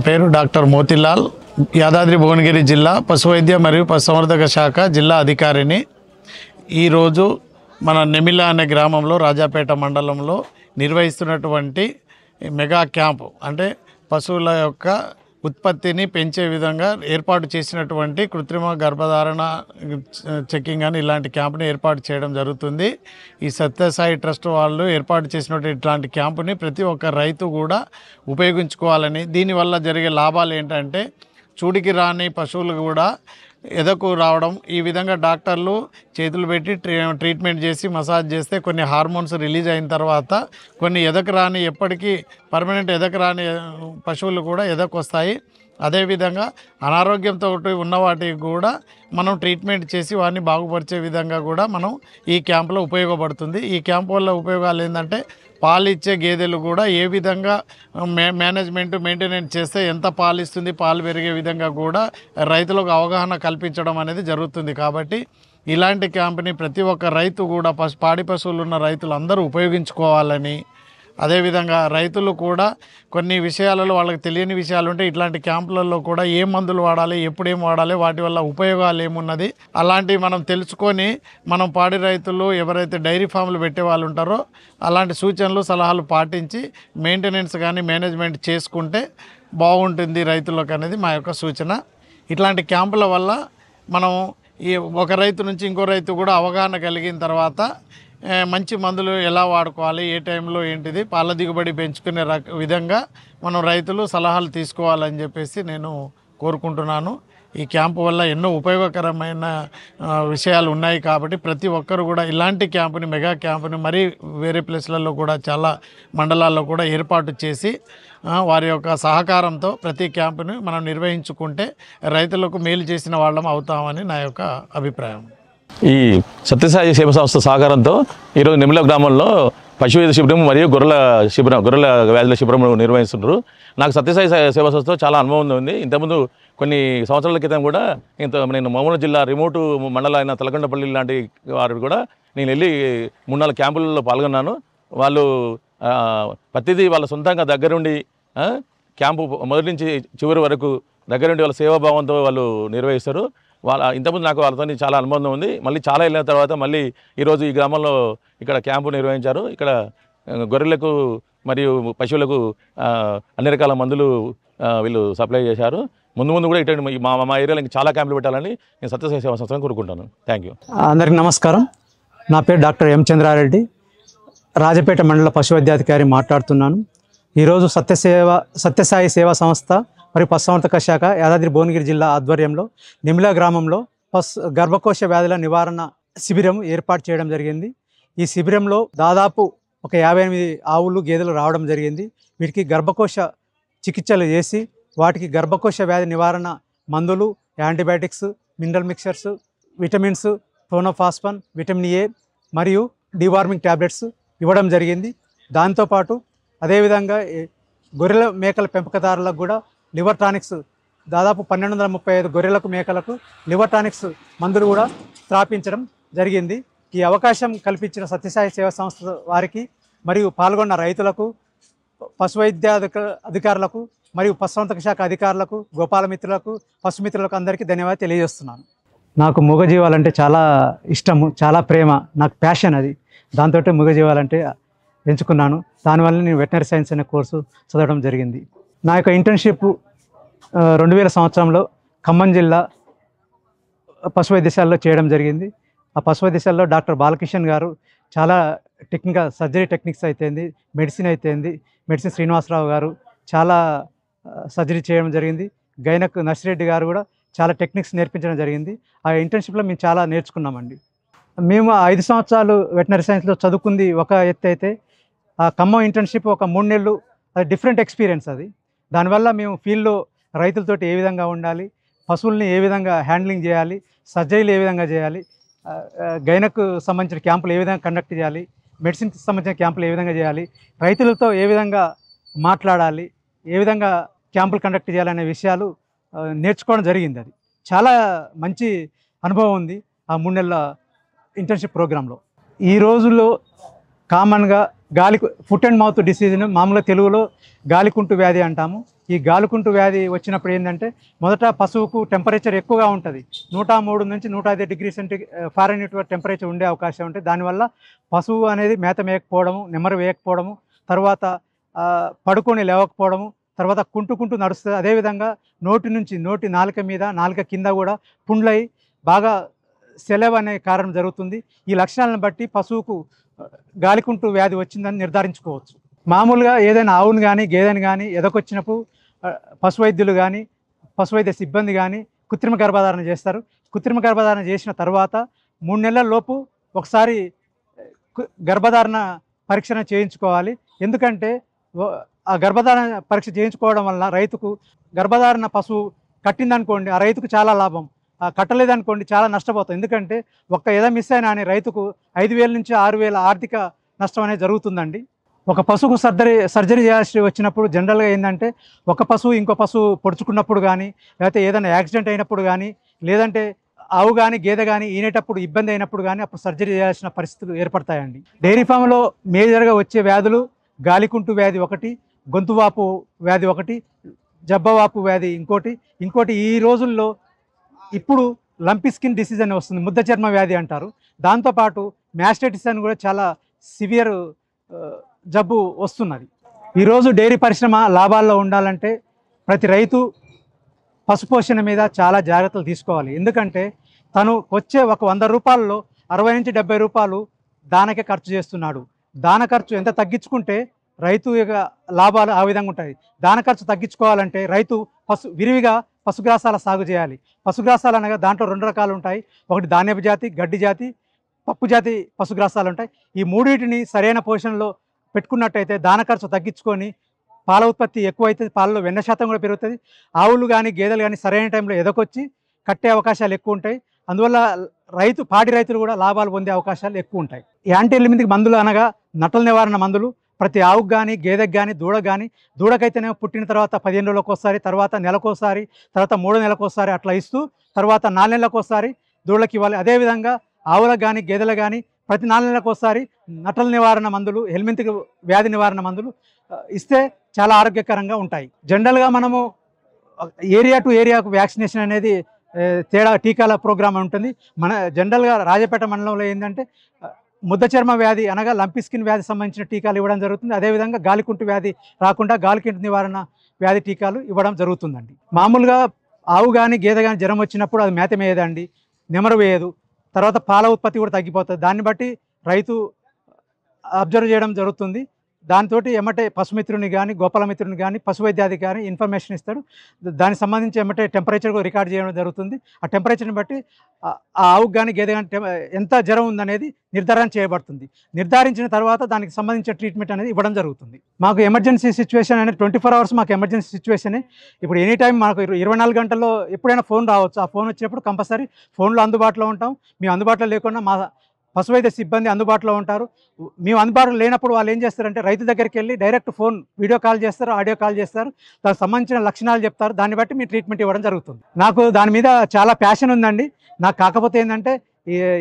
పేరు డాక్టర్ మోతిలాల్, యాదాద్రి భువనగిరి జిల్లా పశువైద్య మరియు పశుసంవర్ధక శాఖ జిల్లా అధికారిని. ఈరోజు మన నెమిల అనే గ్రామంలో రాజాపేట మండలంలో నిర్వహిస్తున్నటువంటి మెగా క్యాంపు అంటే పశువుల యొక్క ఉత్పత్తిని పెంచే విధంగా ఏర్పాటు చేసినటువంటి కృత్రిమ గర్భధారణ చెకింగ్ అని ఇలాంటి క్యాంపుని ఏర్పాటు చేయడం జరుగుతుంది. ఈ సత్యసాయి ట్రస్ట్ వాళ్ళు ఏర్పాటు చేసినటువంటి ఇట్లాంటి క్యాంపుని ప్రతి ఒక్క రైతు కూడా ఉపయోగించుకోవాలని, దీనివల్ల జరిగే లాభాలు ఏంటంటే చూడికి రాని పశువులు కూడా ఎదకు రావడం, ఈ విధంగా డాక్టర్లు చేతులు పెట్టి ట్రీట్మెంట్ చేసి మసాజ్ చేస్తే కొన్ని హార్మోన్స్ రిలీజ్ అయిన తర్వాత కొన్ని ఎదకు రాని ఎప్పటికీ పర్మనెంట్ ఎదకు రాని పశువులు కూడా ఎదకు వస్తాయి. అదేవిధంగా అనారోగ్యంతో ఉన్న వాటికి కూడా మనం ట్రీట్మెంట్ చేసి వాటిని బాగుపరిచే విధంగా కూడా మనం ఈ క్యాంపులో ఉపయోగపడుతుంది. ఈ క్యాంపు వల్ల ఉపయోగాలు ఏంటంటే పాలు ఇచ్చే గేదెలు కూడా ఏ విధంగా మెయింటెనెన్స్ చేస్తే ఎంత పాలు ఇస్తుంది, పాలు పెరిగే విధంగా కూడా రైతులకు అవగాహన కల్పించడం అనేది జరుగుతుంది. కాబట్టి ఇలాంటి క్యాంపుని ప్రతి ఒక్క రైతు కూడా పాడి పశువులు ఉన్న రైతులు అందరూ ఉపయోగించుకోవాలని, అదేవిధంగా రైతులు కూడా కొన్ని విషయాలలో వాళ్ళకి తెలియని విషయాలు ఉంటే ఇట్లాంటి క్యాంపులలో కూడా ఏ మందులు వాడాలి, ఎప్పుడేం వాడాలి, వాటి వల్ల ఉపయోగాలు ఏమున్నది అలాంటివి మనం తెలుసుకొని మనం పాడి రైతులు ఎవరైతే డైరీ ఫామ్లు పెట్టే వాళ్ళు ఉంటారో అలాంటి సూచనలు సలహాలు పాటించి మెయింటెనెన్స్ కానీ మేనేజ్మెంట్ చేసుకుంటే బాగుంటుంది రైతులకు అనేది మా యొక్క సూచన. ఇట్లాంటి క్యాంపుల వల్ల మనం ఈ ఒక రైతు నుంచి ఇంకో రైతు కూడా అవగాహన కలిగిన తర్వాత మంచి మందులు ఎలా వాడుకోవాలి, ఏ టైంలో ఏంటిది, పాల దిగుబడి పెంచుకునే విధంగా మనం రైతులు సలహాలు తీసుకోవాలని చెప్పేసి నేను కోరుకుంటున్నాను. ఈ క్యాంపు వల్ల ఎన్నో ఉపయోగకరమైన విషయాలు ఉన్నాయి కాబట్టి ప్రతి ఒక్కరు కూడా ఇలాంటి క్యాంపుని, మెగా క్యాంపుని మరీ వేరే ప్లేస్లలో కూడా చాలా మండలాల్లో కూడా ఏర్పాటు చేసి వారి యొక్క సహకారంతో ప్రతి క్యాంపుని మనం నిర్వహించుకుంటే రైతులకు మేలు చేసిన వాళ్ళం అవుతామని నా యొక్క అభిప్రాయం. ఈ సత్యసాయి సేవ సంస్థ సహకారంతో ఈరోజు నెమిల గ్రామంలో పశువైద్య శిబిరం మరియు గొర్రెల వ్యాధుల శిబిరం నిర్వహిస్తున్నారు. నాకు సత్యసాయి సేవా సంస్థతో చాలా అనుభవం ఉంది. ఇంతకుముందు కొన్ని సంవత్సరాల క్రితం కూడా నేను మహబూబ్ జిల్లా రిమోట్ మండలైన తలకొండపల్లి లాంటి వారు కూడా నేను వెళ్ళి 3-4 క్యాంపులలో పాల్గొన్నాను. వాళ్ళు ప్రతిదీ వాళ్ళ సొంతంగా దగ్గరుండి క్యాంపు మొదటి నుంచి చివరి వరకు దగ్గరుండి వాళ్ళ సేవాభావంతో వాళ్ళు నిర్వహిస్తారు. ఇంతకుముందు నాకు వాళ్ళతో చాలా అనుబంధం ఉంది. మళ్ళీ చాలా వెళ్ళిన తర్వాత మళ్ళీ ఈరోజు ఈ గ్రామంలో ఇక్కడ క్యాంపు నిర్వహించారు. ఇక్కడ గొర్రెలకు మరియు పశువులకు అన్ని రకాల మందులు వీళ్ళు సప్లై చేశారు. ముందు కూడా ఇటు మా ఏరియాలో ఇంకా చాలా క్యాంపులు పెట్టాలని నేను సత్యసాయి సేవా సంస్థను కోరుకుంటాను. Thank you. అందరికీ నమస్కారం. నా పేరు డాక్టర్ ఎం చంద్రారెడ్డి, రాజపేట మండల పశువైద్యాధికారి మాట్లాడుతున్నాను. ఈరోజు సత్యసాయి సేవా సంస్థ మరియు పశుసంవర్ధక శాఖ యాదాద్రి భువనగిరి జిల్లా ఆధ్వర్యంలో నెమిల గ్రామంలో గర్భకోశ వ్యాధుల నివారణ శిబిరం ఏర్పాటు చేయడం జరిగింది. ఈ శిబిరంలో దాదాపు ఒక 58 ఆవులు గేదెలు రావడం జరిగింది. వీటికి గర్భకోశ చికిత్సలు చేసి వాటికి గర్భకోశ వ్యాధి నివారణ మందులు, antibiotics, mineral mixtures, vitamins, Tonophosphan, vitamin A మరియు డివార్మింగ్ ట్యాబ్లెట్స్ ఇవ్వడం జరిగింది. దాంతోపాటు అదేవిధంగా గొర్రెల మేకల పెంపకదారులకు కూడా లివర్ టానిక్స్ దాదాపు 1235 గొర్రెలకు మేకలకు లివర్ టానిక్స్ మందులు కూడా స్థాపించడం జరిగింది. ఈ అవకాశం కల్పించిన సత్యసాయి సేవా సంస్థ వారికి మరియు పాల్గొన్న రైతులకు పశు వైద్య అధికారులకు మరియు పశుసంవర్ధక శాఖ అధికారులకు, గోపాల మిత్రులకు, పశు మిత్రులకు అందరికీ ధన్యవాదాలు తెలియజేస్తున్నాను. నాకు మూగజీవాలంటే చాలా ఇష్టము, చాలా ప్రేమ, నాకు ప్యాషన్ అది. దాంతో మూగజీవాలంటే ఎంచుకున్నాను. దానివల్ల నేను వెటనరీ సైన్స్ అనే కోర్సు చదవడం జరిగింది. నా యొక్క ఇంటర్న్షిప్ 2000 సంవత్సరంలో ఖమ్మం జిల్లా పశు వైద్యశాలలో చేయడం జరిగింది. ఆ పశు వైద్యశాలలో డాక్టర్ బాలకిషన్ గారు చాలా టెక్నికల్ సర్జరీ టెక్నిక్స్ అయితేంది, మెడిసిన్ అయితేంది, మెడిసిన్ శ్రీనివాసరావు గారు చాలా సర్జరీ చేయడం జరిగింది. గైనక్ నర్సిరెడ్డి గారు కూడా చాలా టెక్నిక్స్ నేర్పించడం జరిగింది. ఆ ఇంటర్న్షిప్లో మేము చాలా నేర్చుకున్నామండి. మేము 5 సంవత్సరాలు వెటనరీ సైన్స్లో చదువుకుంది ఒక ఎత్తు అయితే, ఆ ఖమ్మం ఇంటర్న్షిప్ ఒక 3 నెలలు, అది డిఫరెంట్ ఎక్స్పీరియన్స్ అది. దానివల్ల మేము ఫీల్డ్లో రైతులతోటి ఏ విధంగా ఉండాలి, పశువుల్ని ఏ విధంగా హ్యాండ్లింగ్ చేయాలి, సర్జరీలు ఏ విధంగా చేయాలి, గైనకు సంబంధించిన క్యాంపులు ఏ విధంగా కండక్ట్ చేయాలి, మెడిసిన్కి సంబంధించిన క్యాంపులు ఏ విధంగా చేయాలి, రైతులతో ఏ విధంగా మాట్లాడాలి, ఏ విధంగా క్యాంపులు కండక్ట్ చేయాలనే విషయాలు నేర్చుకోవడం జరిగింది. అది చాలా మంచి అనుభవం ఉంది ఆ 3 నెలల ఇంటర్న్షిప్ ప్రోగ్రాంలో. ఈ రోజుల్లో కామన్గా ఫుట్ అండ్ మౌత్ డిసీజ్ను మామూలుగా తెలుగులో గాలికుంటు వ్యాధి అంటాము. ఈ గాలికుంటు వ్యాధి వచ్చినప్పుడు ఏంటంటే, మొదట పశువుకు టెంపరేచర్ ఎక్కువగా ఉంటుంది. 103 నుంచి 105 డిగ్రీ ఫారెన్హీట్ టెంపరేచర్ ఉండే అవకాశం ఉంటుంది. దానివల్ల పశువు అనేది మేత మేయకపోవడము, నెమ్మరు వేయకపోవడము, తర్వాత పడుకొని లేవకపోవడము, తర్వాత కుంటూ నడుస్తుంది. అదేవిధంగా నోటి నాలుక మీద, నాలుక కింద కూడా పుండ్లై బాగా సెలవు అనే కారణం జరుగుతుంది. ఈ లక్షణాలను బట్టి పశువుకు గాలికుంటు వ్యాధి వచ్చిందని నిర్ధారించుకోవచ్చు. మామూలుగా ఏదైనా ఆవును కానీ గేదెని కానీ ఎదకొచ్చినప్పుడు పశు వైద్యులు కానీ పశువైద్య సిబ్బంది కానీ కృత్రిమ గర్భధారణ చేస్తారు. కృత్రిమ గర్భధారణ చేసిన తర్వాత 3 నెలల లోపు ఒకసారి గర్భధారణ పరీక్షను చేయించుకోవాలి. ఎందుకంటే ఆ గర్భధారణ పరీక్ష చేయించుకోవడం వల్ల రైతుకు గర్భధారణ పశువు కట్టిందనుకోండి, ఆ రైతుకు చాలా లాభం. కట్టలేదనుకోండి చాలా నష్టపోతాం. ఎందుకంటే ఒక్క ఎద మిస్ అయినా అని రైతుకు 5,000 నుంచి 6,000 ఆర్థిక నష్టం అనేది జరుగుతుందండి. ఒక పశువుకు సర్జరీ చేయాల్సి వచ్చినప్పుడు జనరల్గా ఏంటంటే, ఒక పశువు ఇంకో పశువు పొడుచుకున్నప్పుడు కానీ, లేకపోతే ఏదైనా యాక్సిడెంట్ అయినప్పుడు కానీ, లేదంటే ఆవు కానీ గేదె కానీ ఈనేటప్పుడు ఇబ్బంది అయినప్పుడు కానీ అప్పుడు సర్జరీ చేయాల్సిన పరిస్థితులు ఏర్పడతాయండి. డైరీ ఫామ్లో మేజర్గా వచ్చే వ్యాధులు గాలికుంటు వ్యాధి ఒకటి, గొంతువాపు వ్యాధి ఒకటి, జబ్బవాపు వ్యాధి ఇంకోటి ఈ రోజుల్లో ఇప్పుడు లంపీ స్కిన్ డిసీజ్ అని వస్తుంది, ముద్ద చర్మ వ్యాధి అంటారు. దాంతోపాటు మ్యాస్టైటిస్ అని కూడా చాలా సివియర్ జబ్బు వస్తున్నది. ఈరోజు డైరీ పరిశ్రమ లాభాల్లో ఉండాలంటే ప్రతి రైతు పశుపోషణ మీద చాలా జాగ్రత్తలు తీసుకోవాలి. ఎందుకంటే తను వచ్చే ఒక 100 రూపాయల్లో 60 నుంచి 70 రూపాయలు దానకే ఖర్చు చేస్తున్నాడు. దాన ఖర్చు ఎంత తగ్గించుకుంటే రైతు యొక్క లాభాలు ఆ విధంగా ఉంటాయి. దాన ఖర్చు తగ్గించుకోవాలంటే రైతు విరివిగా పశుగ్రాసాల సాగు చేయాలి. పశుగ్రాసాలు అనగా దాంట్లో 2 రకాలు ఉంటాయి. ఒకటి ధాన్యపు జాతి, గడ్డి జాతి, పప్పు జాతి పశుగ్రాసాలు ఉంటాయి. ఈ మూడింటిని సరైన పోషణలో పెట్టుకున్నట్టయితే దాన ఖర్చు తగ్గించుకొని పాల ఉత్పత్తి ఎక్కువైతే పాలలో వెన్న శాతం కూడా పెరుగుతుంది. ఆవులు కానీ గేదెలు కానీ సరైన టైంలో ఎదకొచ్చి కట్టే అవకాశాలు ఎక్కువ ఉంటాయి. అందువల్ల పాడి రైతులు కూడా లాభాలు పొందే అవకాశాలు ఎక్కువ ఉంటాయి. యాంటీ ఎలిమింటిక్ మందులు అనగా నటల నివారణ మందులు ప్రతి ఆవుకు కానీ గేదెకు కానీ దూడకు కానీ, దూడకైతేనే పుట్టిన తర్వాత 15 రోజులకు ఒకసారి, తర్వాత నెలకోసారి, తర్వాత 3 నెలలకు అట్లా ఇస్తూ తర్వాత 4 నెలలకు ఒకసారి దూడలకు ఇవ్వాలి. అదేవిధంగా ఆవులకు కానీ గేదెలకు కానీ ప్రతి 4 నెలలకు ఒకసారి నటల నివారణ మందులు, హెల్మెంతిక్ వ్యాధి నివారణ మందులు ఇస్తే చాలా ఆరోగ్యకరంగా ఉంటాయి. జనరల్గా మనము ఏరియా టు ఏరియాకు వ్యాక్సినేషన్ అనేది టీకాల ప్రోగ్రామ్ ఉంటుంది. మన జనరల్గా రాజపేట మండలంలో ఏంటంటే ముద్ద చర్మ వ్యాధి అనగా లంపీ స్కిన్ వ్యాధి సంబంధించిన టీకాలు ఇవ్వడం జరుగుతుంది. అదేవిధంగా గాలికుంటు వ్యాధి రాకుండా గాలికుంటు నివారణ వ్యాధి టీకాలు ఇవ్వడం జరుగుతుందండి. మామూలుగా ఆవు కానీ గేదె కానీ జ్వరం వచ్చినప్పుడు అది మేత వేయదండి, నెమరు వేయదు, తర్వాత పాల ఉత్పత్తి కూడా తగ్గిపోతుంది. దాన్ని బట్టి రైతు అబ్జర్వ్ చేయడం జరుగుతుంది. దాంతో ఎమ్మటే పశుమిత్రుని కానీ గోపాలమిత్రుని కానీ పశువైద్యాధికారి కానీ ఇన్ఫర్మేషన్ ఇస్తాడు. దానికి సంబంధించి ఎమ్మటే టెంపరేచర్ కూడా రికార్డ్ చేయడం జరుగుతుంది. ఆ టెంపరేచర్ని బట్టి ఆ ఆవుకు కానీ గేదె కానీ ఎంత జ్వరం ఉందనేది నిర్ధారణ చేయబడుతుంది. నిర్ధారించిన తర్వాత దానికి సంబంధించిన ట్రీట్మెంట్ అనేది ఇవ్వడం జరుగుతుంది. మాకు ఎమర్జెన్సీ సిచ్యువేషన్ అనేది 24 hours మాకు ఎమర్జెన్సీ సిచ్యువేషనే. ఇప్పుడు ఎనీ టైం మాకు 24 గంటల్లో ఎప్పుడైనా ఫోన్ రావచ్చు. ఆ ఫోన్ వచ్చినప్పుడు కంపల్సరీ ఫోన్లో అందుబాటులో ఉంటాం. మేము అందుబాటులో లేకుండా మా పశువైద్య సిబ్బంది అందుబాటులో ఉంటారు. మేము అందుబాటులో లేనప్పుడు వాళ్ళు ఏం చేస్తారంటే రైతు దగ్గరికి వెళ్ళి డైరెక్ట్ ఫోన్ వీడియో కాల్ చేస్తారు, ఆడియో కాల్ చేస్తారు, దానికి సంబంధించిన లక్షణాలు చెప్తారు. దాన్ని బట్టి మీ ట్రీట్మెంట్ ఇవ్వడం జరుగుతుంది. నాకు దాని మీద చాలా ప్యాషన్ ఉందండి. నాకు కాకపోతే ఏంటంటే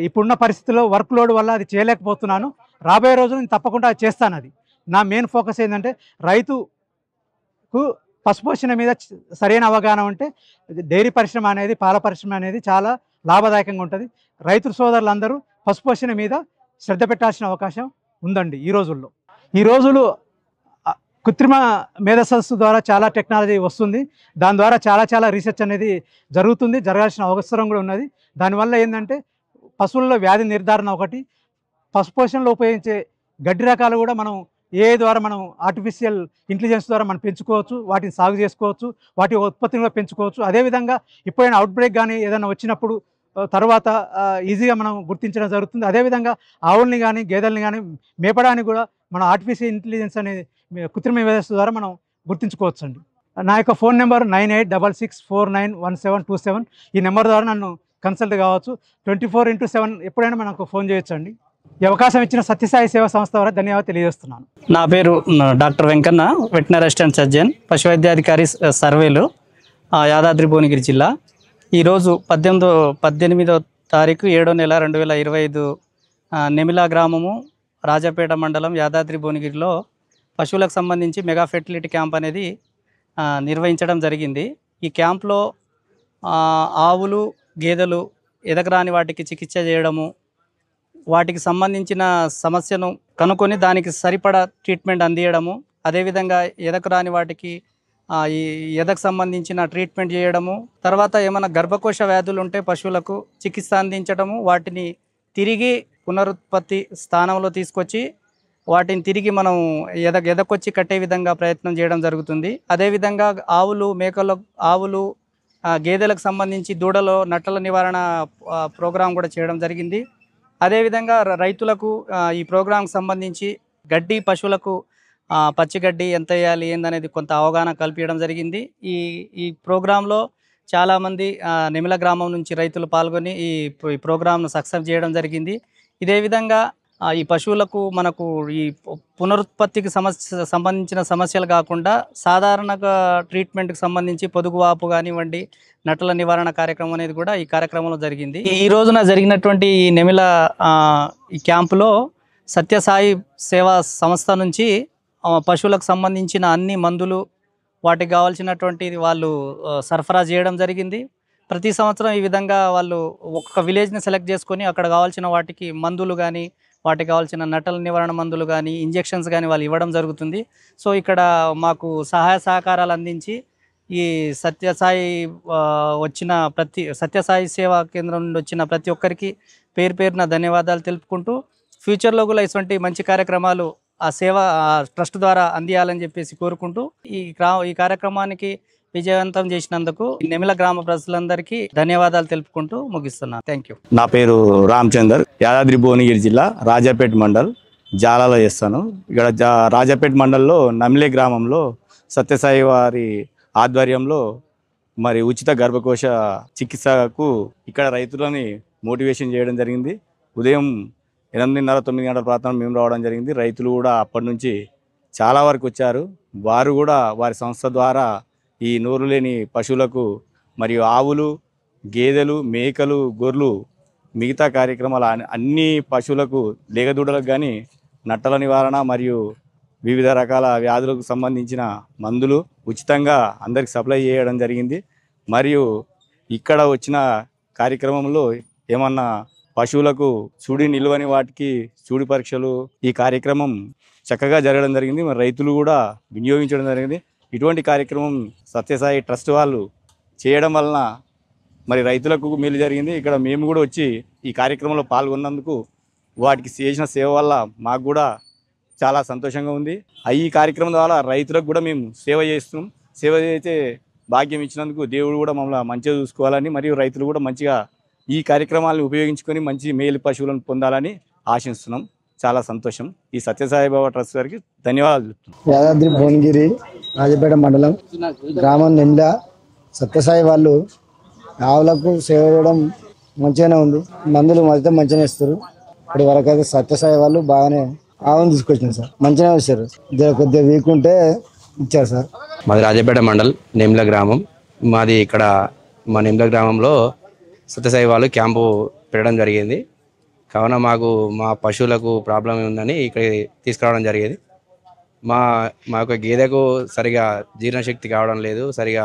ఇప్పుడున్న పరిస్థితుల్లో వర్క్ లోడ్ వల్ల అది చేయలేకపోతున్నాను. రాబోయే రోజులు నేను తప్పకుండా చేస్తాను. అది నా మెయిన్ ఫోకస్ ఏంటంటే రైతుకు పశుపోషణ మీద సరైన అవగాహన ఉంటే డైరీ పరిశ్రమ అనేది, పాల పరిశ్రమ అనేది చాలా లాభదాయకంగా ఉంటుంది. రైతు సోదరులందరూ పశుపోషణ మీద శ్రద్ధ పెట్టాల్సిన అవకాశం ఉందండి ఈ రోజుల్లో. ఈ రోజులు కృత్రిమ మేధస్సు ద్వారా చాలా టెక్నాలజీ వస్తుంది. దాని ద్వారా చాలా రీసెర్చ్ అనేది జరుగుతుంది, జరగాల్సిన అవసరం కూడా ఉన్నది. దానివల్ల ఏంటంటే పశువుల్లో వ్యాధి నిర్ధారణ ఒకటి, పశుపోషణలో ఉపయోగించే గడ్డి రకాలు కూడా మనం ద్వారా మనం ఆర్టిఫిషియల్ ఇంటెలిజెన్స్ ద్వారా మనం పెంచుకోవచ్చు, వాటిని సాగు చేసుకోవచ్చు, వాటి ఉత్పత్తిని కూడా పెంచుకోవచ్చు. అదేవిధంగా ఎప్పుడైనా అవుట్బ్రేక్ కానీ ఏదైనా వచ్చినప్పుడు తర్వాత ఈజీగా మనం గుర్తించడం జరుగుతుంది. అదేవిధంగా ఆవుల్ని కానీ గేదెల్ని కానీ మేపడానికి కూడా మనం ఆర్టిఫిషియల్ ఇంటెలిజెన్స్ అనేది కృత్రిమ వ్యవస్థ ద్వారా మనం గుర్తించుకోవచ్చు అండి. నా యొక్క ఫోన్ నెంబర్ 9866491727. ఈ నెంబర్ ద్వారా నన్ను కన్సల్ట్ కావచ్చు. 24/7 ఎప్పుడైనా మనకు ఫోన్ చేయొచ్చు అండి. ఈ అవకాశం ఇచ్చిన సత్యసాయి సేవా సంస్థ ద్వారా ధన్యవాదాలు తెలియజేస్తున్నాను. నా పేరు doctor Venkanna, veterinary assistant surgeon, పశు వైద్యాధికారి సర్వేలు, యాదాద్రి భువనగిరి జిల్లా. ఈరోజు 18వ తారీఖు 7వ నెల 2025 నెమిలా గ్రామము, రాజాపేట మండలం, యాదాద్రి భువనగిరిలో పశువులకు సంబంధించి మెగా ఫెర్టిలిటీ క్యాంప్ అనేది నిర్వహించడం జరిగింది. ఈ క్యాంప్లో ఆవులు, గేదెలు ఎదగరాని వాటికి చికిత్స చేయడము, వాటికి సంబంధించిన సమస్యను కనుక్కొని దానికి సరిపడా ట్రీట్మెంట్ అందియడము, అదేవిధంగా ఎదగరాని వాటికి ఈ ఎదకు సంబంధించిన ట్రీట్మెంట్ చేయడము, తర్వాత ఏమైనా గర్భకోశ వ్యాధులు ఉంటే పశువులకు చికిత్స అందించడము, వాటిని తిరిగి పునరుత్పత్తి స్థానంలో తీసుకొచ్చి వాటిని తిరిగి మనం ఎదకొచ్చి కట్టే విధంగా ప్రయత్నం చేయడం జరుగుతుంది. అదేవిధంగా ఆవులు గేదెలకు సంబంధించి దూడలో నట్టల నివారణ ప్రోగ్రాం కూడా చేయడం జరిగింది. అదేవిధంగా రైతులకు ఈ ప్రోగ్రాంకి సంబంధించి గడ్డి, పశువులకు పచ్చిగడ్డి ఎంత వేయాలి ఏందనేది కొంత అవగాహన కల్పించడం జరిగింది. ఈ ప్రోగ్రాంలో చాలామంది నెమిల గ్రామం నుంచి రైతులు పాల్గొని ఈ ప్రోగ్రాంను సక్సెస్ చేయడం జరిగింది. ఇదే విధంగా ఈ పశువులకు మనకు ఈ పునరుత్పత్తికి సంబంధించిన సమస్యలు కాకుండా సాధారణంగా ట్రీట్మెంట్కి సంబంధించి పొదుగువాపు కానివ్వండి, నట్టల నివారణ కార్యక్రమం అనేది కూడా ఈ కార్యక్రమంలో జరిగింది. ఈ రోజున జరిగినటువంటి ఈ నెమిల ఈ క్యాంపులో సత్యసాయి సేవా సంస్థ నుంచి పశువులకు సంబంధించిన అన్ని మందులు, వాటికి కావాల్సినటువంటి వాళ్ళు సరఫరా చేయడం జరిగింది. ప్రతి సంవత్సరం ఈ విధంగా వాళ్ళు ఒక్కొక్క విలేజ్ని సెలెక్ట్ చేసుకొని అక్కడ కావాల్సిన వాటికి మందులు కానీ, వాటికి కావాల్సిన నట్టల నివారణ మందులు కానీ, ఇంజెక్షన్స్ కానీ వాళ్ళు ఇవ్వడం జరుగుతుంది. సో ఇక్కడ మాకు సహాయ సహకారాలు అందించి ఈ సత్యసాయి సేవా కేంద్రం నుండి వచ్చిన ప్రతి ఒక్కరికి పేరున ధన్యవాదాలు తెలుపుకుంటూ, ఫ్యూచర్లో కూడా ఇటువంటి మంచి కార్యక్రమాలు ఆ ట్రస్ట్ ద్వారా అందియాలని చెప్పేసి కోరుకుంటూ ఈ కార్యక్రమానికి విజయవంతం చేసినందుకు నెమిల గ్రామ ప్రజలందరికీ ధన్యవాదాలు తెలుపుకుంటూ ముగిస్తున్నాను. Thank you. నా పేరు రామచందర్, యాదాద్రి భువనగిరి జిల్లా, రాజాపేట మండల్, జాలాలో చేస్తాను. ఇక్కడ రాజాపేట మండల్లో నమిలే గ్రామంలో సత్యసాయి వారి ఆధ్వర్యంలో మరి ఉచిత గర్భకోశ చికిత్సకు ఇక్కడ రైతులని మోటివేషన్ చేయడం జరిగింది. ఉదయం 8:30-9 గంటల ప్రాంతంలో మేము రావడం జరిగింది. రైతులు కూడా అప్పటి నుంచి చాలా వరకు వచ్చారు. వారు కూడా వారి సంస్థ ద్వారా ఈ నోరు లేని పశువులకు మరియు ఆవులు, గేదెలు, మేకలు, గొర్రెలు, మిగతా కార్యక్రమాలు అన్ని పశువులకు, లేగదూడలకు కానీ నట్టల నివారణ మరియు వివిధ రకాల వ్యాధులకు సంబంధించిన మందులు ఉచితంగా అందరికి సప్లై చేయడం జరిగింది. మరియు ఇక్కడ వచ్చిన కార్యక్రమంలో ఏమన్నా పశువులకు సూడి నిల్వని వాటికి సూడి పరీక్షలు, ఈ కార్యక్రమం చక్కగా జరగడం జరిగింది. మరి రైతులు కూడా వినియోగించడం జరిగింది. ఇటువంటి కార్యక్రమం సత్యసాయి ట్రస్ట్ వాళ్ళు చేయడం వలన మరి రైతులకు మేలు జరిగింది. ఇక్కడ మేము కూడా వచ్చి ఈ కార్యక్రమంలో పాల్గొన్నందుకు వాటికి చేసిన సేవ వల్ల మాకు కూడా చాలా సంతోషంగా ఉంది. ఈ కార్యక్రమం ద్వారా రైతులకు కూడా మేము సేవ చేస్తున్నాం. సేవ చేసే భాగ్యం ఇచ్చినందుకు దేవుడు కూడా మమ్మల్ని మంచిగా చూసుకోవాలని, మరియు రైతులు కూడా మంచిగా ఈ కార్యక్రమాలను ఉపయోగించుకొని మంచి మేలు పశువులను పొందాలని ఆశిస్తున్నాం. చాలా సంతోషం. ఈ సత్యసాయి బాబా ట్రస్ట్ గారికి ధన్యవాదాలు. యాదాద్రి భువనగిరి, రాజపేట మండలం, గ్రామం నెమిల. సత్యసాయి వాళ్ళు ఆవులకు సేవ చేయడం మంచిగానే ఉంది. మందులు మొదట మంచిగానే ఇస్తారు. ఇప్పటి వరకు అయితే సత్యసాయి వాళ్ళు బాగానే ఆవును తీసుకొచ్చినారు సార్. మంచిగానే ఇచ్చారు. కొద్దిగా వీక్ ఉంటే ఇచ్చారు సార్. మాది రాజపేట మండల్, నెమిల గ్రామం. మాది ఇక్కడ మా నెమిల గ్రామంలో సత్యసాయి వాళ్ళు క్యాంపు పెట్టడం జరిగింది. కావున మాకు మా పశువులకు ప్రాబ్లం ఉందని ఇక్కడ తీసుకురావడం జరిగేది. మా యొక్క గేదెకు సరిగా జీర్ణశక్తి కావడం లేదు, సరిగా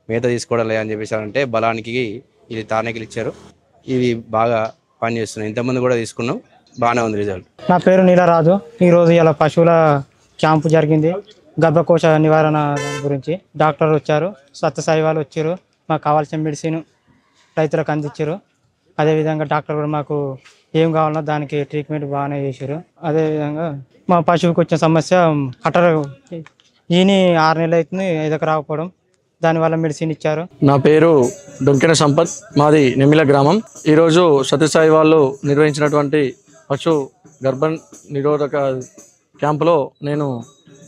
మేత తీసుకోవడం లేదు అని చెప్పేసి అంటే బలానికి ఇది టానిక్లు ఇచ్చారు. ఇవి బాగా పనిచేస్తున్నాయి. ఇంతకుముందు కూడా తీసుకున్నాం, బాగానే ఉంది రిజల్ట్. నా పేరు నీలరాజు. ఈరోజు ఇలా పశువుల క్యాంపు జరిగింది. గర్భకోశ నివారణ గురించి డాక్టర్ వచ్చారు, సత్యసాయి వాళ్ళు వచ్చారు, మాకు కావాల్సిన మెడిసిన్ రైతులకు అందించారు. అదేవిధంగా డాక్టర్ కూడా మాకు ఏం కావాలన్నా దానికి ట్రీట్మెంట్ బాగానే చేశారు. అదేవిధంగా మా పశువుకి వచ్చిన సమస్య కట్టరు ఈని 6 నెలలు అవుతుంది ఎదకు రాకపోవడం, దానివల్ల మెడిసిన్ ఇచ్చారు. నా పేరు డొంకెన సంపత్, మాది నెమిల గ్రామం. ఈరోజు సత్యసాయి వాళ్ళు నిర్వహించినటువంటి పశు గర్భ నిరోధక క్యాంపులో నేను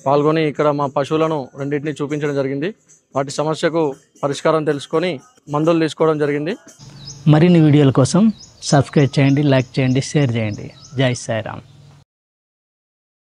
పాల్గొని ఇక్కడ మా పశువులను రెండింటిని చూపించడం జరిగింది. వాటి సమస్యకు పరిష్కారం తెలుసుకొని మందులు తీసుకోవడం జరిగింది. మరిన్ని వీడియోల కోసం సబ్స్క్రైబ్ చేయండి, లైక్ చేయండి, షేర్ చేయండి. జై సాయిరామ్.